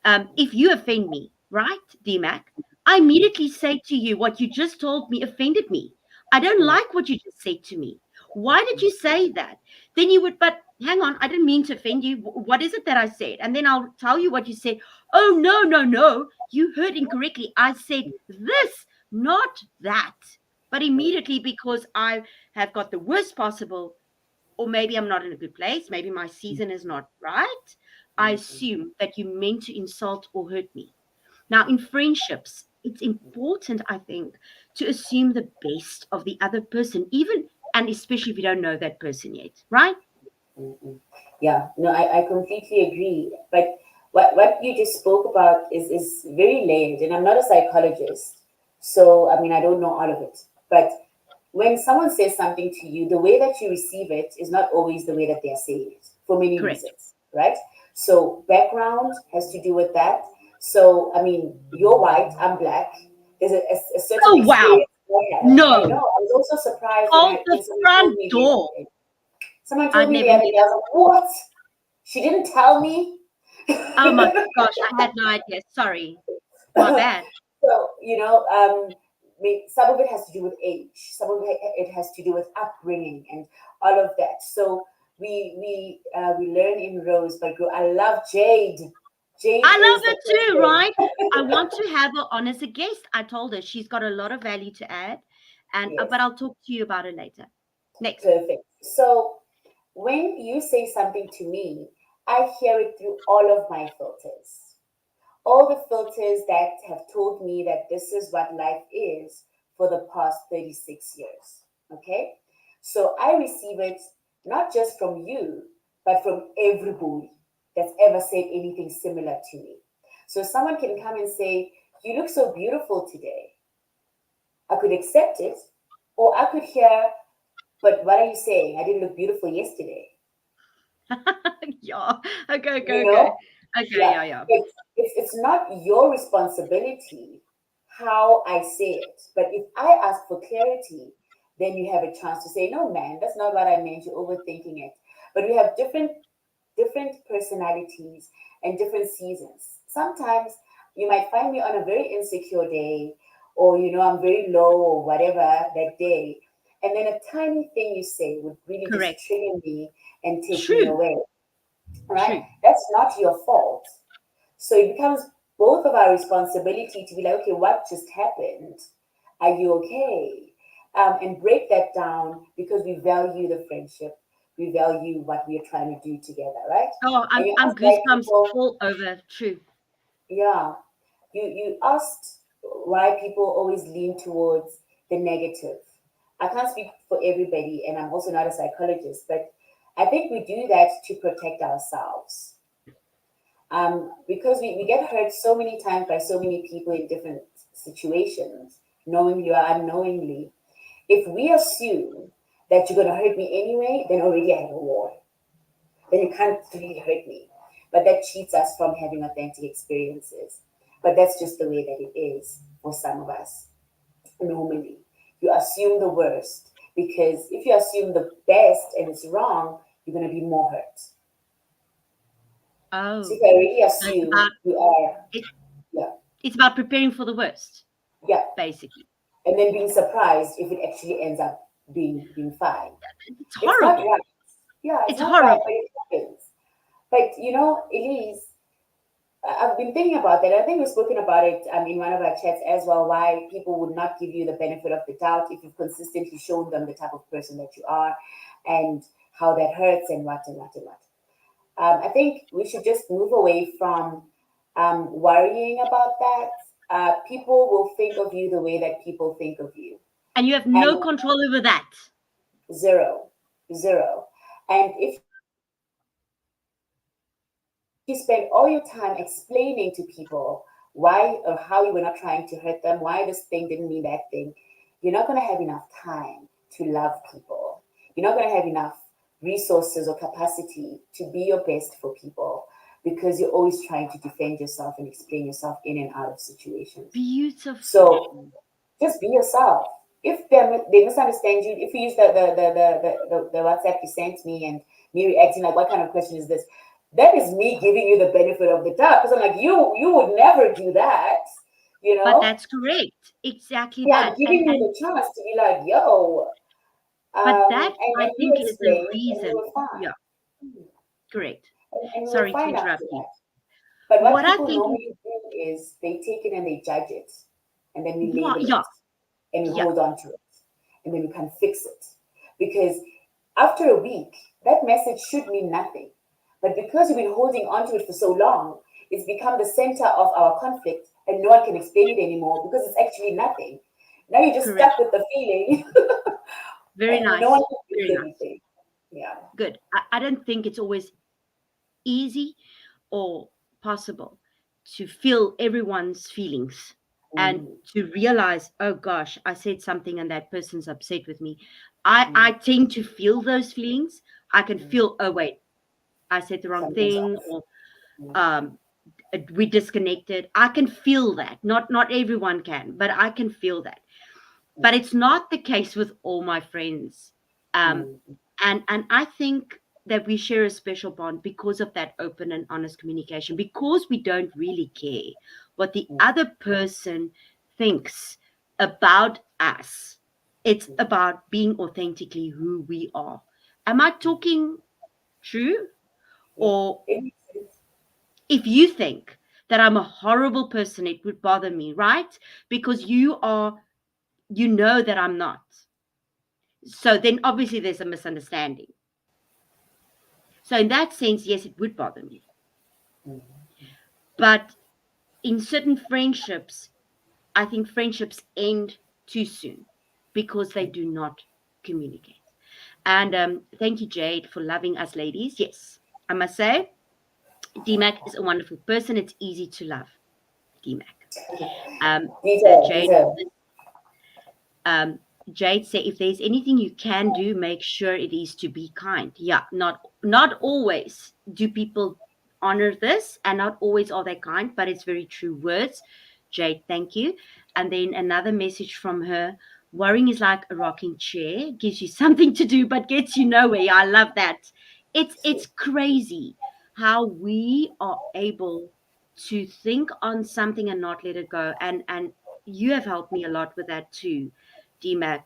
If you offend me, right, DMAC, I immediately say to you, what you just told me offended me. I don't Mm. like what you just said to me. Why did you say that? Then you would, but hang on, I didn't mean to offend you. What is it that I said? And then I'll tell you what you said. Oh, no, no, no. You heard incorrectly. I said this, not that. But Mm. immediately, because I have got the worst possible, or maybe I'm not in a good place, maybe my season is not right, I Mm. assume that you meant to insult or hurt me. Now, in friendships, it's important, I think, to assume the best of the other person, even and especially if you don't know that person yet, right? Mm. Mm. Yeah. No, I completely agree. But what you just spoke about is very layered, and I'm not a psychologist, so I mean I don't know all of it. But when someone says something to you, the way that you receive it is not always the way that they're saying it for many Correct. reasons, right? So background has to do with that. So I mean, you're white, I'm black. There's a certain Oh, wow. experience. I have. I know. No, I was also surprised hold when the someone told front me the other door. day. Someone I'd told me never the other knew day, I that. was like, what? She didn't tell me. Oh my gosh, I had no idea. Sorry, my bad. So, some of it has to do with age, some of it has to do with upbringing and all of that. So we learn in rows but grow. I love Jade. Jade I is love the her too, person. right? I want to have her on as a guest. I told her she's got a lot of value to add, and Yes, but I'll talk to you about it later. Next. perfect. So when you say something to me, I hear it through all of my filters. All the filters that have told me that this is what life is for the past 36 years. Okay? So I receive it not just from you, but from everybody that's ever said anything similar to me. So someone can come and say, "You look so beautiful today." I could accept it, or I could hear, "But what are you saying? I didn't look beautiful yesterday." Yeah. Okay, You okay, know? okay. Okay, Yeah, yeah, yeah. but it's not your responsibility how I say it. But if I ask for clarity, then you have a chance to say, "No, man, that's not what I meant. You're overthinking it." But we have different personalities and different seasons. Sometimes you might find me on a very insecure day, or I'm very low or whatever that day. And then a tiny thing you say would really just Correct. trigger me and take me True. away, right? True. That's not your fault. So it becomes both of our responsibility to be like, okay, what just happened? Are you okay? And break that down because we value the friendship. We value what we are trying to do together, right? Oh, And you I'm ask why goosebumps people, all over. True. yeah, you asked why people always lean towards the negative. I can't speak for everybody, and I'm also not a psychologist, but I think we do that to protect ourselves, because we get hurt so many times by so many people in different situations, knowingly or unknowingly. If we assume that you're going to hurt me anyway, then already I have a war. Then you can't really hurt me. But that cheats us from having authentic experiences. But that's just the way that it is for some of us. Normally, you assume the worst because if you assume the best and it's wrong, you're going to be more hurt. So if Oh, I already so it's assume about you are, it. yeah, It's about preparing for the worst, yeah, basically. and then being surprised if it actually ends up being fine. It's It's not horrible. right. Yeah, it's It's not right, but horrible. it happens. But Elise, I've been thinking about that. I think we've spoken about it in one of our chats as well. Why people would not give you the benefit of the doubt if you've consistently shown them the type of person that you are, and how that hurts and what and what and what. I think we should just move away from worrying about that. People will think of you the way that people think of you, And you have and no control over that. zero, zero. And if you spend all your time explaining to people why or how you were not trying to hurt them, why this thing didn't mean that thing, you're not going to have enough time to love people. You're not going to have enough resources or capacity to be your best for people because you're always trying to defend yourself and explain yourself in and out of situations. So just be Beautiful. yourself. If they misunderstand you, if you use the WhatsApp you sent me and me reacting like, "What kind of question is this?" That is me giving you the benefit of the doubt because I'm like, you would never do that, you But know? that's correct. Exactly Yeah, I'm that. giving you the chance to be like, "Yo," But that and I you think is the explain, and we reason. were fine. Yeah, correct. And we were Sorry to fine after interrupt you. that. But what What I people think, normally do is they take it and they judge it, and then we yeah, label yeah, it and we yeah, hold on to it, and then we can fix it. Because after a week, that message should mean nothing. But because we've been holding on to it for so long, it's become the center of our conflict, and no one can explain it anymore because it's actually nothing. Now you're just correct. stuck with the feeling, Very and no one nice. can Very fix nice. anything. Yeah. Good. I don't think it's always easy or possible to feel everyone's feelings and Mhm. to realize, oh gosh, I said something and that person's upset with me. I Mhm. tend to feel those feelings. I can Mhm. feel, oh wait, I said the wrong Something's thing, off. or Mhm. um, we disconnected. I can feel that. Not everyone can, but I can feel that. but it's not the case with all my friends. Um, mm, and I think that we share a special bond because of that open and honest communication, because we don't really care what the mm, other person thinks about us. It's mm. about being authentically who we are. Am I talking true? Yeah, Or it makes sense. if you think that I'm a horrible person, it would bother me, right? Because you know that I'm not. So then obviously there's a misunderstanding. So in that sense, yes, it would bother me. Mm, But in certain friendships, I think friendships end too soon because they mm. do not communicate. And thank you, Jade, for loving us ladies. Yes, I must say, Dimak is a wonderful person. It's easy to love Dimak. These are, these Jade are, um, Jade say if there's anything you can do, make sure it is to be kind. Yeah, not always do people honor this, and not always are they kind, but it's very true words. Jade, thank you. And then another message from her: worrying is like a rocking chair, gives you something to do but gets you nowhere. Yeah, I love that. It's crazy how we are able to think on something and not let it go. And you have helped me a lot with that too, DMAC.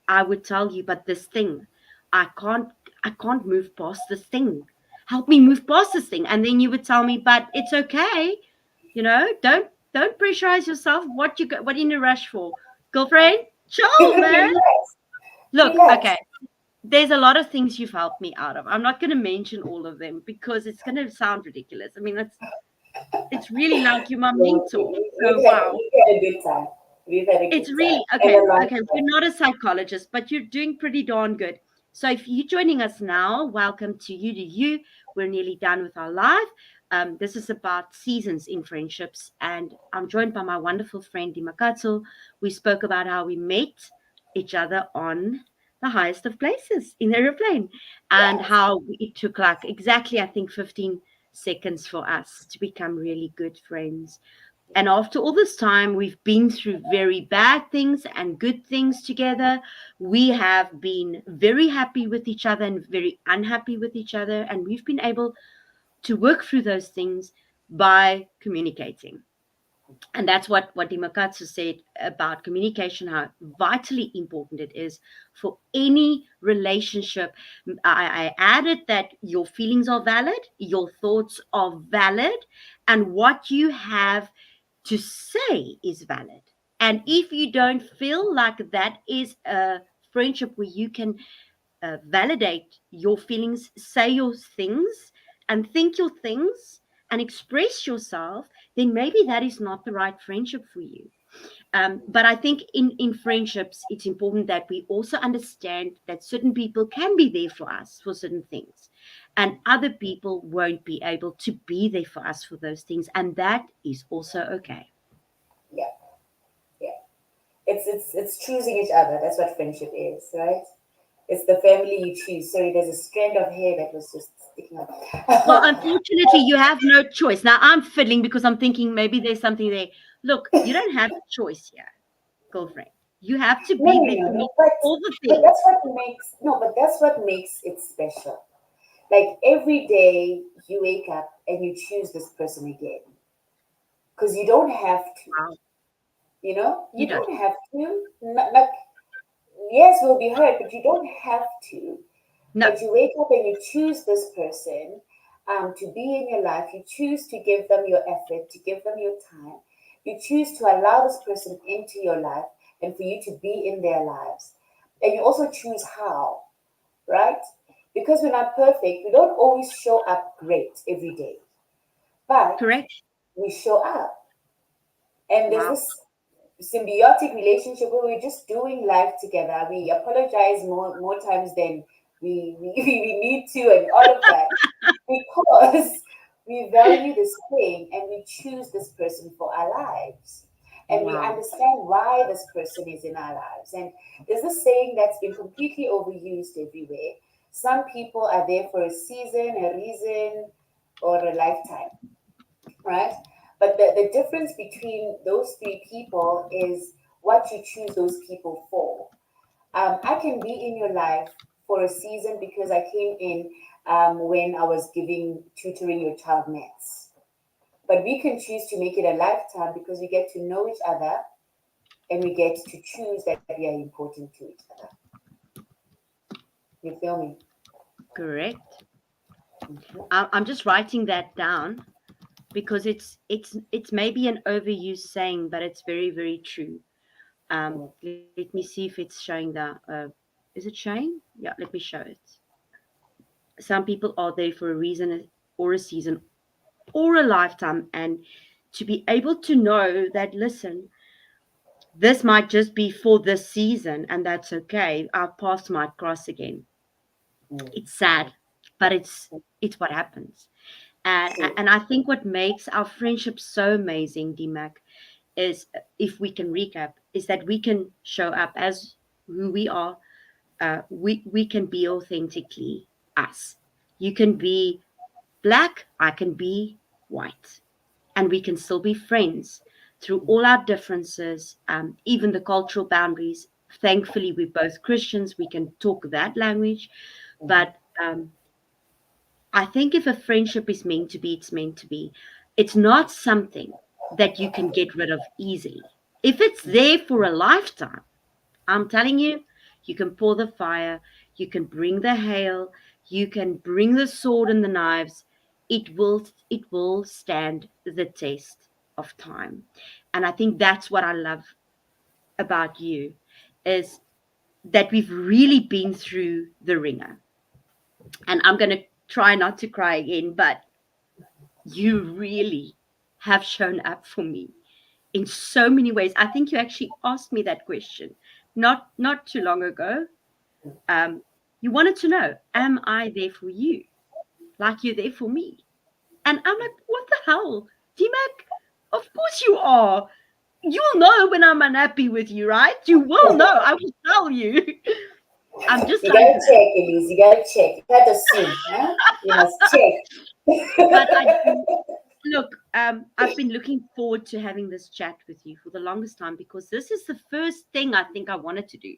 I would tell you, but this thing, I can't, I can't move past this thing. Help me move past this thing, and then you would tell me, but it's okay. Don't pressurize yourself. What you in a rush for, girlfriend? Chill, man. relax, Look, relax. okay. There's a lot of things you've helped me out of. I'm not going to mention all of them because it's going to sound ridiculous. I mean, it's really like you're my No, mentor. So wow. we've had a good time. We've had a It's good time really and okay. a long Okay, we're time. not a psychologist, but you're doing pretty darn good. So if you're joining us now, welcome to you to you. We're nearly done with our live. This is about seasons in friendships, and I'm joined by my wonderful friend Dimakatso. We spoke about how we met each other on the highest of places in the airplane, and Yes. how it took like exactly I think 15 seconds for us to become really good friends. And after all this time, we've been through very bad things and good things together. We have been very happy with each other and very unhappy with each other. And we've been able to work through those things by communicating. And that's what Dimakatsu said about communication, how vitally important it is for any relationship. I added that your feelings are valid, your thoughts are valid, and what you have to say is valid. And if you don't feel like that is a friendship where you can validate your feelings, say your things, and think your things and express yourself, then maybe that is not the right friendship for you. But I think in friendships, it's important that we also understand that certain people can be there for us for certain things, and other people won't be able to be there for us for those things, and that is also okay. Yeah. Yeah. It's choosing each other. That's what friendship is, right? It's the family you choose. Sorry, there's a strand of hair that was just sticking up. Well, unfortunately, you have no choice. Now I'm fiddling because I'm thinking maybe there's something there. Look, you don't have a choice here, girlfriend. You have to No, be no, there no, for me no. But all the but that's things. what makes no. But that's what makes it special. Like every day you wake up and you choose this person again because you don't have to. Wow, You you don't. don't have to. Not, yes, we'll be hurt, but you don't have to. No, But you wake up and you choose this person to be in your life. You choose to give them your effort, to give them your time. You choose to allow this person into your life and for you to be in their lives. And you also choose how, right? Because we're not perfect, we don't always show up great every day, but correct. we show up. And there's Wow, this symbiotic relationship where we're just doing life together. We apologize more times than we need to, and all of that because we value this thing and we choose this person for our lives. And we wow. understand why this person is in our lives. And there's this saying that's been completely overused everywhere. Some people are there for a season, a reason, or a lifetime, right? But the difference between those three people is what you choose those people for. I can be in your life for a season because I came in when I was giving tutoring your child maths. But we can choose to make it a lifetime because we get to know each other and we get to choose that we are important to each other. You feel me? Correct. Mhm. I'm just writing that down because it's maybe an overused saying, but it's very, very true. Let me see if it's showing the. Is it showing? Yeah, let me show it. Some people are there for a reason or a season or a lifetime, and to be able to know that, listen, this might just be for this season, and that's okay. Our paths might cross again. Mm. It's sad, but it's what happens. And True. and I think what makes our friendship so amazing, Dimak, is, if we can recap, is that we can show up as who we are. We can be authentically us. You can be black, I can be white, and we can still be friends through all our differences, even the cultural boundaries. Thankfully, we're both Christians, we can talk that language. Mhm. But I think if a friendship is meant to be, it's meant to be. It's not something that you can get rid of easily. If it's there for a lifetime, I'm telling you, you can pour the fire, you can bring the hail, you can bring the sword and the knives. It will stand the test of time. And I think that's what I love about you, is that we've really been through the ringer. And I'm going to try not to cry again, but you really have shown up for me in so many ways. I think you actually asked me that question not too long ago. Um, you wanted to know, am I there for you like you're there for me? And I'm like, what the hell, D-Mac? Of course you are. You'll know when I'm unhappy with you, right? You will know. I will tell you. I'm just You like gotta that. check, Elise. You gotta check. You can't assume, huh? You must check. But I do. Look, I've been looking forward to having this chat with you for the longest time, because this is the first thing I think I wanted to do,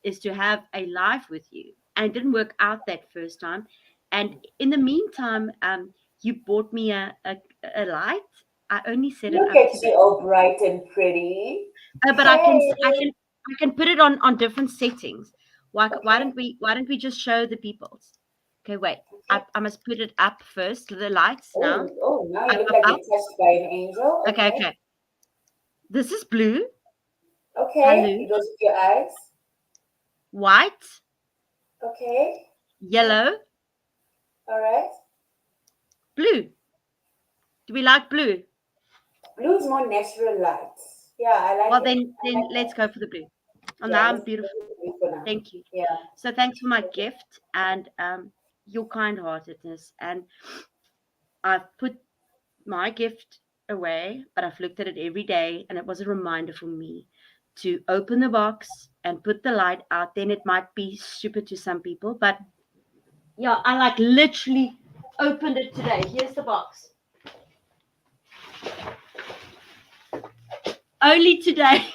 is to have a live with you. And it didn't work out that first time. And in the meantime, you bought me a light. I only set it Look up at you, today. all bright and pretty. But Hey. I can put it on different settings. Okay. Why don't we just show the peoples? Okay, wait. Okay. I must put it up first. The lights now. Oh, now you Up, look up, like you're up. touched by an angel. Okay, Okay. okay. This is blue, Okay. hello, It goes with your eyes. white, Okay. Okay. yellow, All right. blue. Do we like blue? Blue is more natural lights. Yeah, I like Well, it. I then like let's that. go for the blue. Oh, Yeah, now I'm let's go beautiful. with blue for now. Thank you. Yeah. So thanks for my Okay. gift and your kind-heartedness. And I've put my gift away, but I've looked at it every day, and it was a reminder for me to open the box and put the light out. Then it might be stupid to some people, but yeah, I like literally opened it today. Here's the box. Only today.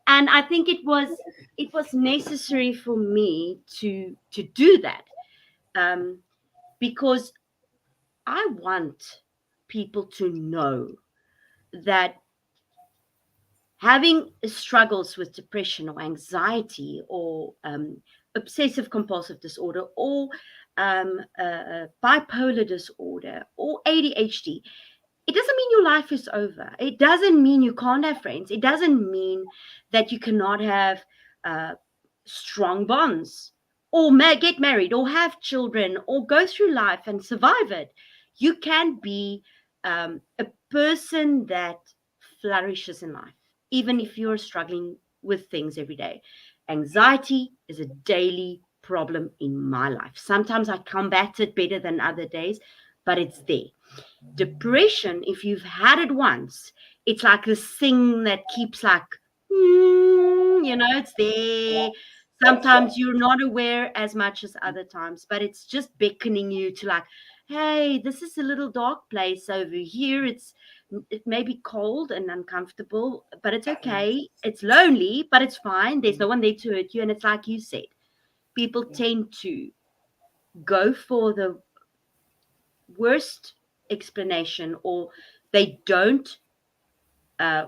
And I think it was necessary for me to do that, um, because I want people to know that having struggles with depression or anxiety or obsessive compulsive disorder or bipolar disorder or ADHD, it doesn't mean your life is over. It doesn't mean you can't have friends. It doesn't mean that you cannot have uh, strong bonds or get married or have children or go through life and survive it. You can be a person that flourishes in life, even if you're struggling with things every day. Anxiety is a daily problem in my life. Sometimes I combat it better than other days, but it's there. Depression, if you've had it once, it's like this thing that keeps like, it's Yeah. there. That's Sometimes right. you're not aware as much as other times, but it's just beckoning you to like, hey, this is a little dark place over here. It may be cold and uncomfortable, but it's Yes. okay. It's lonely, but it's fine. There's no one there to hurt you. And it's like you said, people Yeah. tend to go for the worst explanation, or they don't,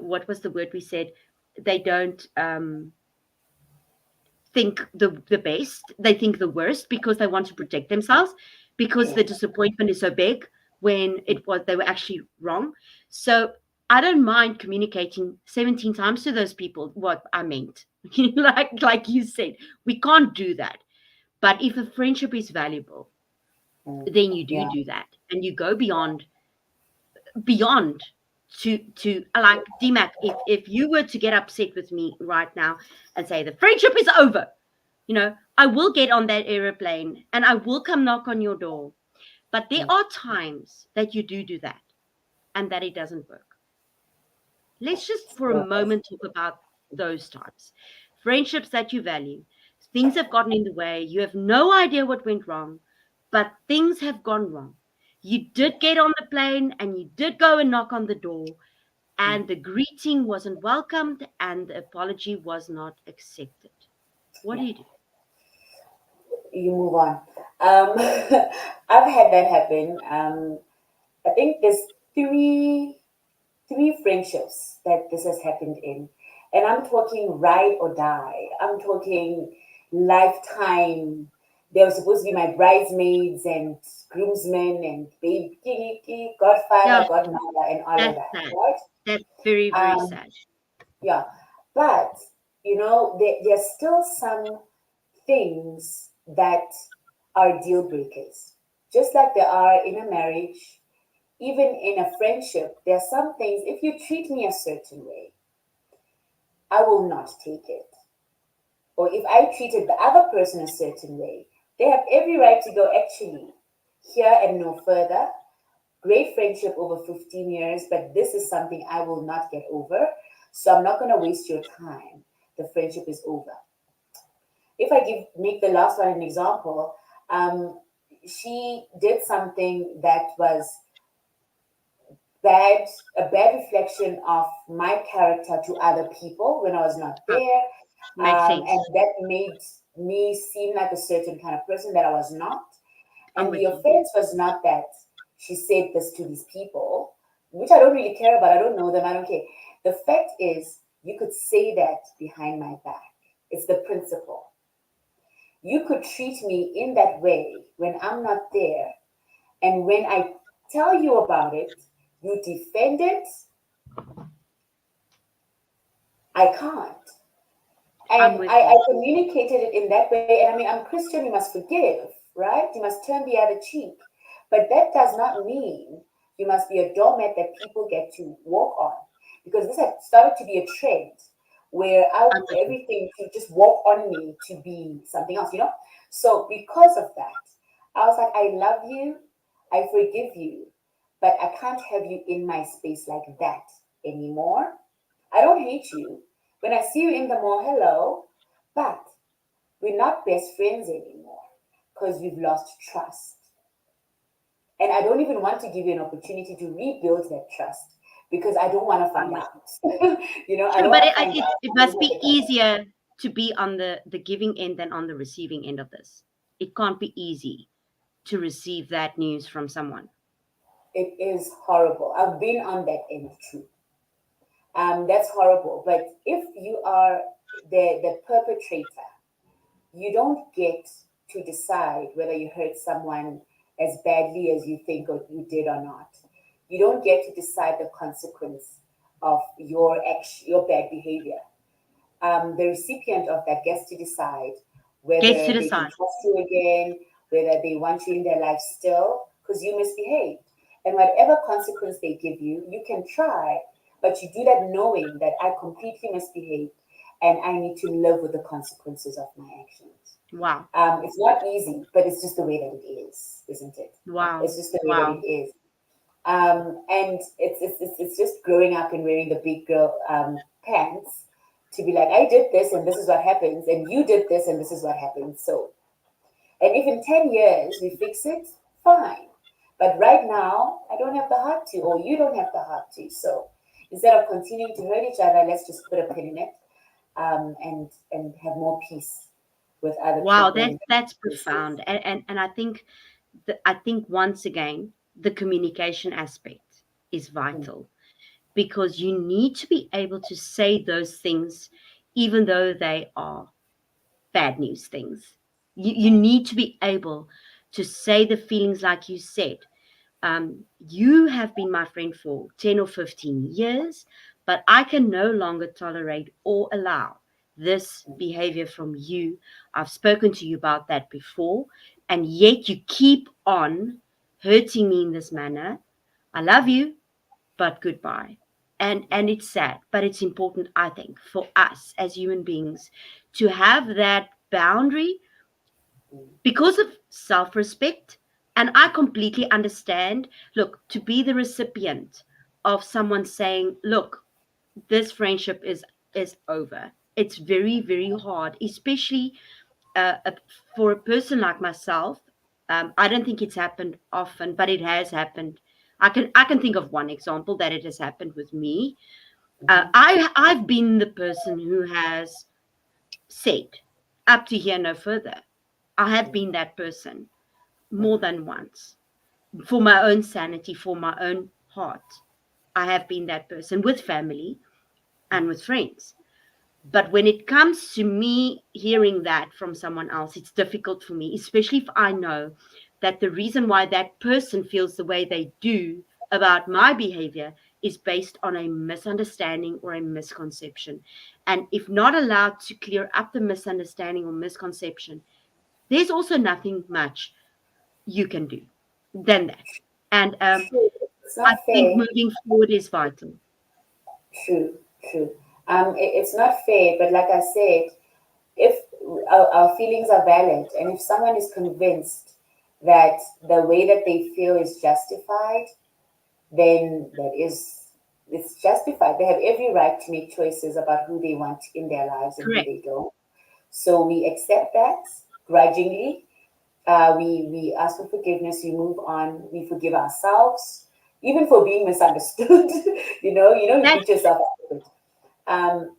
what was the word we said? They don't think the best. They think the worst because they want to protect themselves, because Yeah. the disappointment is so big when it was they were actually wrong. So I don't mind communicating 17 times to those people what I meant. Like you said, we can't do that. But if a friendship is valuable, Mm. then you Yeah. do that, and you go beyond to like Dimak. If you were to get upset with me right now and say the friendship is over, I will get on that aeroplane and I will come knock on your door. But there Mm. are times that you do that and that it doesn't work. Let's just for a So moment talk about those times. Friendships that you value, things have gotten in the way, you have no idea what went wrong, but things have gone wrong. You did get on the plane and you did go and knock on the door, mm. and the greeting wasn't welcomed and the apology was not accepted. What Yeah. do you do? You move on. Um, I've had that happen. I think there's three three friendships that this has happened in. And I'm talking ride or die. I'm talking lifetime. They were supposed to be my bridesmaids and groomsmen and baby, Yeah, godfather, godmother, and all of that's that, sad. right? That's very, very Um, sad. yeah. But, there's still some things that are deal breakers. Just like there are in a marriage, even in a friendship, there are some things, if you treat me a certain way, I will not take it. Or if I treated the other person a certain way, they have every right to go, actually, here and no further. Great friendship over 15 years, but this is something I will not get over. So I'm not going to waste your time. The friendship is over. If I make the last one an example, um, she did something that was bad, a bad reflection of my character to other people when I was not Ah, there. makes And sense. that made me seem like a certain kind of person that I was not. I'm And the with you. offense was not that she said this to these people, which I don't really care about. I don't know them. I don't care. The fact is, you could say that behind my back. It's the principle. You could treat me in that way when I'm not there. And when I tell you about it, you defend it. I can't. I'm And with I you. communicated it in that way. And I mean, I'm Christian, you must forgive, right? You must turn the other cheek. But that does not mean you must be a doormat that people get to walk on. Because this had started to be a trend where I'm with you. everything to just walk on me to be something else. So because of that, I was like, I love you, I forgive you, but I can't have you in my space like that anymore. I don't hate you. When I see you in the mall, hello, but we're not best friends anymore because we've lost trust. And I don't even want to give you an opportunity to rebuild that trust because I don't want to I'm find with out. you. I True, don't but want it, to find it, out. it I don't must want be to go. easier to be on the giving end than on the receiving end of this. It can't be easy to receive that news from someone. It is horrible. I've been on that end too. That's horrible. But if you are the perpetrator, you don't get to decide whether you hurt someone as badly as you think or you did or not. You don't get to decide the consequence of your action, your bad behavior. The recipient of that gets to decide Gets to whether they can decide. trust you again, whether they want you in their life still, because you misbehaved. And whatever consequence they give you, you can try, but you do that knowing that I completely misbehaved and I need to live with the consequences of my actions. Wow. It's not easy, but it's just the way that it is, isn't it? Wow. It's just the way that Wow. it is. And it's just growing up and wearing the big girl pants to be like, I did this and this is what happens, and you did this and this is what happens. So, and if in 10 years we fix it, fine. But right now, I don't have the heart to, or you don't have the heart to. So instead of continuing to hurt each other, let's just put a pin in it, and have more peace with other Wow, people and that's places. profound. And I think once again the communication aspect is Mm, vital, because you need to be able to say those things even though they are bad news things. You need to be able to say the feelings like you said. You have been my friend for 10 or 15 years, but I can no longer tolerate or allow this mm, behavior from you. I've spoken to you about that before, and yet you keep on hurting me in this manner. I love mm, you, but goodbye. And it's sad, but it's important, I think, for us as human beings to have that boundary mm, because of self respect. And I completely understand. Look, to be the recipient of someone saying, look, this friendship is over. It's very, very hard, especially for a person like myself. I don't think it's happened often, but it has happened. I can think of one example that it has happened with me. mhm, I've been the person who has said, up to here, no further. I have mm, been that person more mhm, than once, for my own sanity, for my own heart. I have been that person with family and with friends. But when it comes to me hearing that from someone else, it's difficult for me, especially if I know that the reason why that person feels the way they do about my behavior is based on a misunderstanding or a misconception. And if not allowed to clear up the misunderstanding or misconception, there's also nothing much you can do than that. And true. It's I not think fair. moving forward is vital. True, true. It's not fair, but like I said, if our feelings are valid, and if someone is convinced that the way that they feel is justified, then it's justified. They have every right to make choices about who they want in their lives and who Correct. they don't. So we accept that grudgingly. We ask for forgiveness. We move on. We forgive ourselves, even for being misunderstood. You That's beat yourself up with it. Um,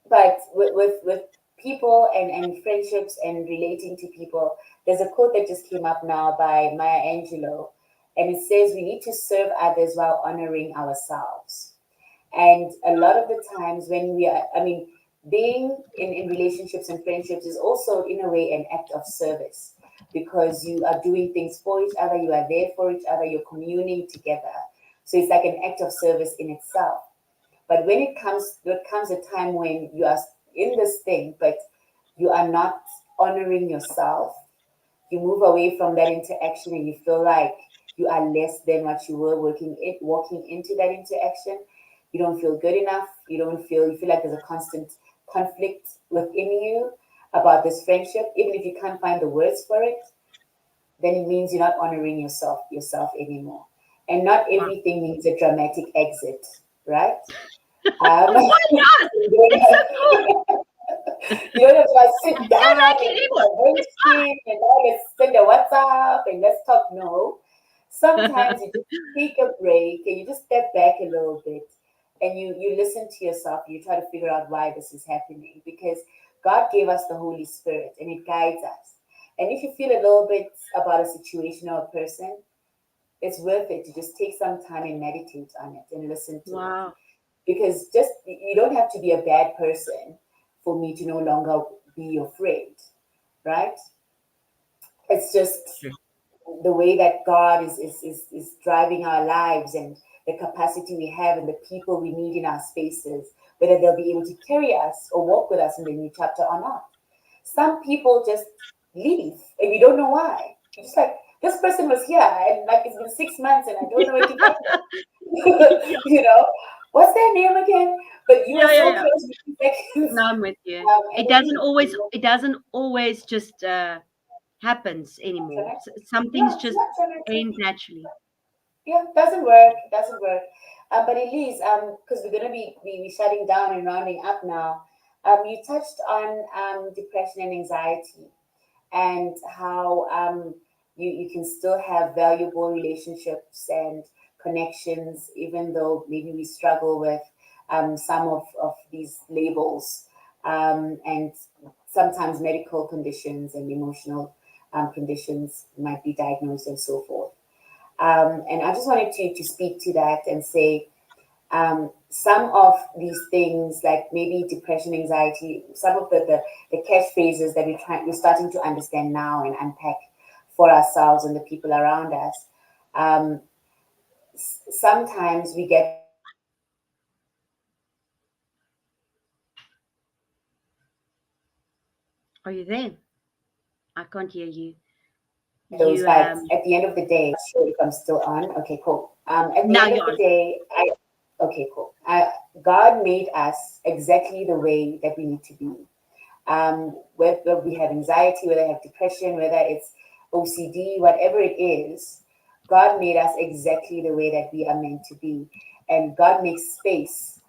but with people and friendships and relating to people, there's a quote that just came up now by Maya Angelou, and it says we need to serve others while honoring ourselves. And a lot of the times when we are, I mean, being in relationships and friendships is also, in a way, an act of service, because you are doing things for each other, you are there for each other, you're communing together. So it's like an act of service in itself. But when there comes a time when you are in this thing, but you are not honoring yourself, you move away from that interaction and you feel like you are less than what you were walking into that interaction. You don't feel good enough. You feel like there's a constant conflict within you about this friendship. Even if you can't find the words for it, then it means you're not honoring yourself anymore. And not wow. everything needs a dramatic exit, right? Um, Why not? It's so cool. you don't have to like sit Don't down make and it do equal. a voice It's fine. stream and now let's send a WhatsApp and let's talk. No. Sometimes you just take a break and you just step back a little bit and you listen to yourself. You try to figure out why this is happening, because God gave us the Holy Spirit and it guides us. And if you feel a little bit about a situation or a person, it's worth it to just take some time and meditate on it and listen to it, Wow. because just you don't have to be a bad person for me to no longer be your friend, right? It's just True. the way that God is driving our lives, and the capacity we have and the people we need in our spaces, whether they'll be able to carry us or walk with us in the new chapter or not. Some people just leave and you don't know why. You're just like, this person was here and like it's been 6 months and I don't know anything happened. Yeah, you know, what's their name again? But you were yeah, yeah, so yeah. close with 2 seconds, No, I'm with you. and It they doesn't leave. always. It doesn't always just happens anymore. Traumatic. Some No, things it's just not traumatic. ain't naturally. Yeah, doesn't work. Doesn't work. But Elise, because we're gonna be shutting down and rounding up now. You touched on depression and anxiety, and how You can still have valuable relationships and connections, even though maybe we struggle with some of these labels, and sometimes medical conditions and emotional conditions might be diagnosed and so forth. And I just wanted to speak to that and say, some of these things, like maybe depression, anxiety, some of the catchphrases that we're starting to understand now and unpack for ourselves and the people around us. Um, Sometimes we get Are you there? I can't hear you. those You vibes. At the end of the day, not sure if I'm still on. Okay, cool. At the now end you're of the on. day, okay, cool. God made us exactly the way that we need to be. Whether we have anxiety, whether we have depression, whether it's OCD, whatever it is, God made us exactly the way that we are meant to be. And God makes space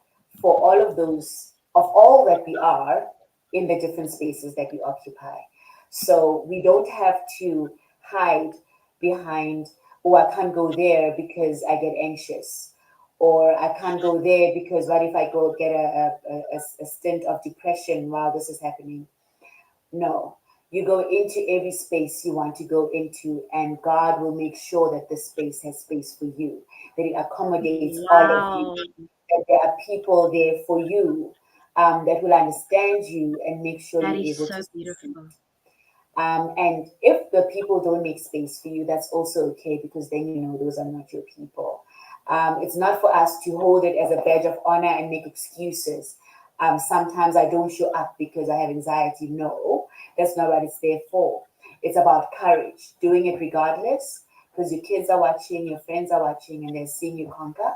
for all of those, of all that we are, in the different spaces that we occupy. So we don't have to hide behind, oh, I can't go there because I get anxious, or I can't go there because what if I go get a stint of depression while this is happening? No. You go into every space you want to go into, and God will make sure that the space has space for you, that it accommodates all of you, Wow, that there are people there for you, that will understand you and make sure that you're is able to so succeed. beautiful. And if the people don't make space for you, that's also okay, because then you know those are not your people. It's not for us to hold it as a badge of honor and make excuses. Sometimes I don't show up because I have anxiety. No, that's not what it's there for. It's about courage, doing it regardless, because your kids are watching, your friends are watching, and they're seeing you conquer.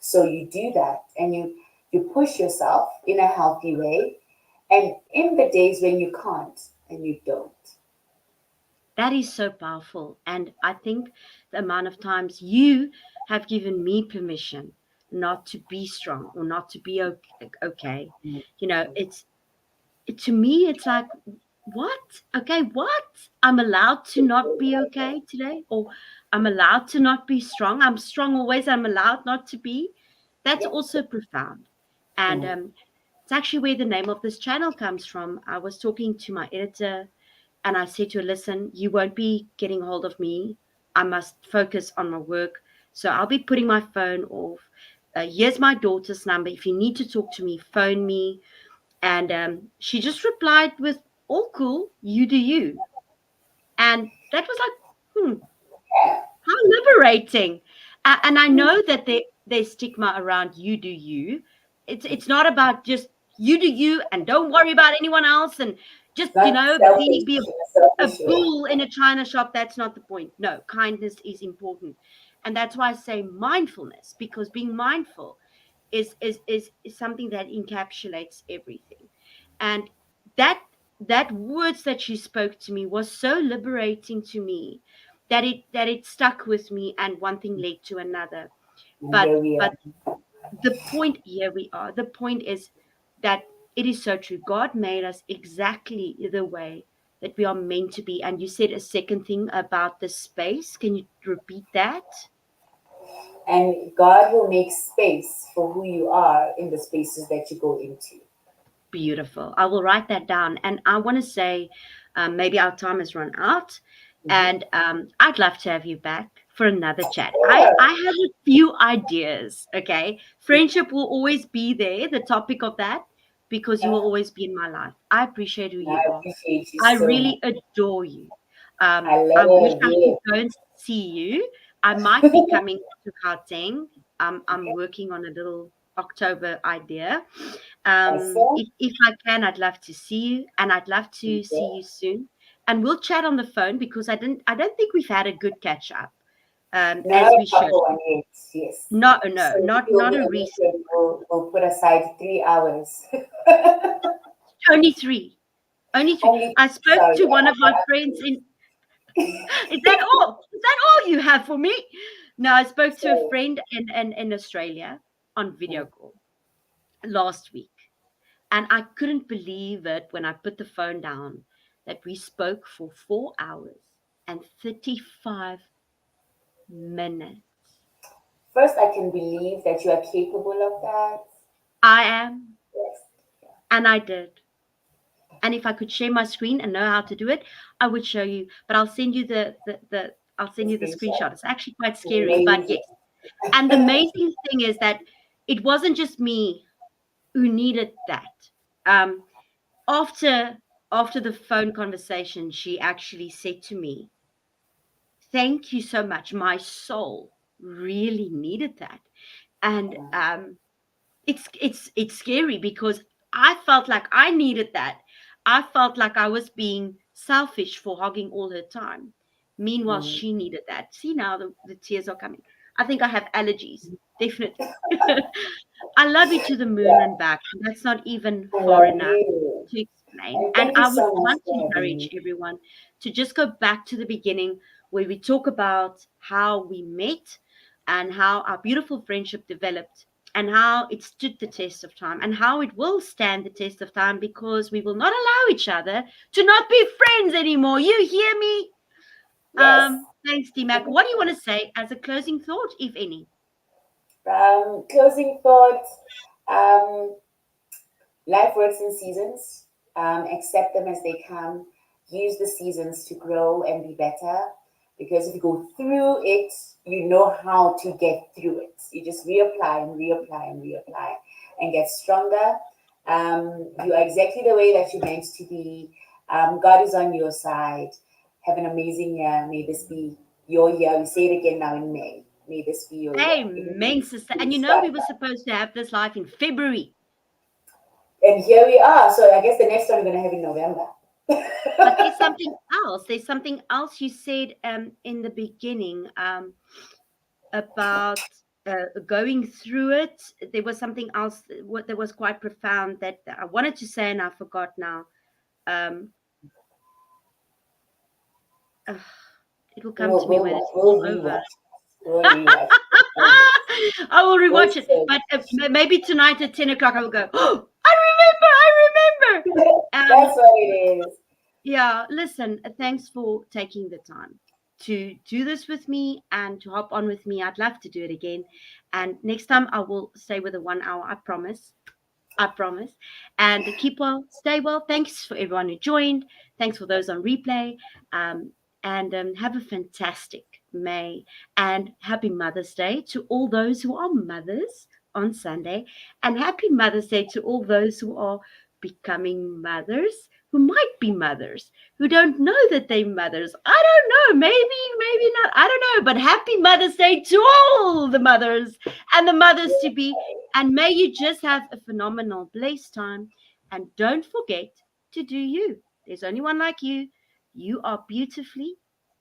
So you do that, and you push yourself in a healthy way. And in the days when you can't and you don't, That is so powerful. And I think the amount of times you have given me permission not to be strong or not to be okay. It's to me, it's like, what? Okay, what? I'm allowed to not be okay today, or I'm allowed to not be strong. I'm strong always. I'm allowed not to be. That's yeah. also profound. And Mm. it's actually where the name of this channel comes from. I was talking to my editor and I said to her, listen, you won't be getting hold of me. I must focus on my work. So I'll be putting my phone off. Here's my daughter's number. If you need to talk to me, phone me. And she just replied with, all cool, you do you. And that was like, how liberating. And I know that there's stigma around you do you. It's not about just you do you and don't worry about anyone else and just, It's not selfish be in a a selfish way. bull in a china shop. That's not the point. No, kindness is important. And that's why I say mindfulness, because being mindful is something that encapsulates everything. And that that words that she spoke to me was so liberating to me that it stuck with me, and one thing led to another. And but here we are. but the point, here we are, the point is that it is so true. God made us exactly the way that we are meant to be. And you said a second thing about the space. Can you repeat that? And God will make space for who you are in the spaces that you go into. Beautiful. I will write that down. And I want to say, maybe our time has run out, Mhm. and I'd love to have you back for another chat. Sure. I have a few ideas. Okay, friendship will always be there, the topic of that, because you will always be in my life. I appreciate who I you are. appreciate you I so much. really adore you. I I wish love I could you. go and see you. I might be coming to Gauteng. I'm Okay. working on a little October idea. Awesome. If I can, I'd love to see you, and I'd love to see Yeah. you soon. And we'll chat on the phone, because I don't think we've had a good catch up, Not as a we should. proper one yet. Yes. No, no, So you'll not be a recent. omission. We'll put aside 3 hours. Only three. Only three. Only, I spoke sorry. to one of my friends in. Is that all? Is that all you have for me? No, I spoke to a So, friend in Australia on video call last week. And I couldn't believe it when I put the phone down that we spoke for 4 hours. and 35 minutes. First, I can believe that you are capable of that. I am, Yes. and I did. And if I could share my screen and know how to do it, I would show you. But I'll send you the I'll The send you the screenshot. screenshot. It's actually quite scary, but Amazing. yes. And the amazing thing is that it wasn't just me who needed that. Um, after after the phone conversation, she actually said to me, "Thank you so much. My soul really needed that." And Yeah. it's scary because I felt like I needed that. I felt like I was being selfish for hogging all her time. Meanwhile, Mm. she needed that. See now the tears are coming. I think I have allergies. Definitely. I love you to the moon Yeah. and back. That's not even I far love enough you. to explain. And And thank you I would so much want to for having encourage me. everyone to just go back to the beginning where we talk about how we met and how our beautiful friendship developed and how it stood the test of time and how it will stand the test of time because we will not allow each other to not be friends anymore. You hear me? Yes. Thanks, Dimak. What do you want to say as a closing thought, if any? Closing thoughts. Um, Life works in seasons. Accept them as they come. Use the seasons to grow and be better. Because if you go through it, you know how to get through it. You just reapply and reapply and reapply and get stronger. You are exactly the way that you're meant to be. God is on your side. Have an amazing year. May this be your year. We say it again now in May. May this be your year. Even Amen, sister. And if you you know, start we were supposed to have this live in February, and here we are. So I guess the next one we're going to have in November. but there's something else. There's something else you said in the beginning about going through it. There was something else that was quite profound that I wanted to say and I forgot now. Um, ugh, it will come We'll, to me we'll, when watch, it's we'll all over. rewatch. We'll rewatch. Promise. I will We'll rewatch it, say. but maybe tonight at 10 o'clock I will go. Oh, I remember. That's what it is. Yeah, listen, thanks for taking the time to do this with me and to hop on with me. I'd love to do it again. And next time I will stay with the 1 hour, I promise. I promise. And keep well, stay well. Thanks for everyone who joined. Thanks for those on replay. Um, and have a fantastic May. And happy Mother's Day to all those who are mothers on Sunday. And happy Mother's Day to all those who are becoming mothers, who might be mothers, who don't know that they're mothers. I don't know. Maybe not. I don't know. But happy Mother's Day to all the mothers and the mothers to be, and may you just have a phenomenal, blessed time. And don't forget to do you. There's only one like you. You are beautifully,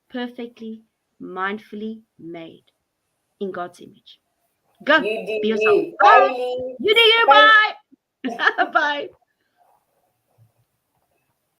perfectly, mindfully made in God's image. Go You do be yourself. you. Bye, Bye. Lee. You do you. Bye. Bye. Bye.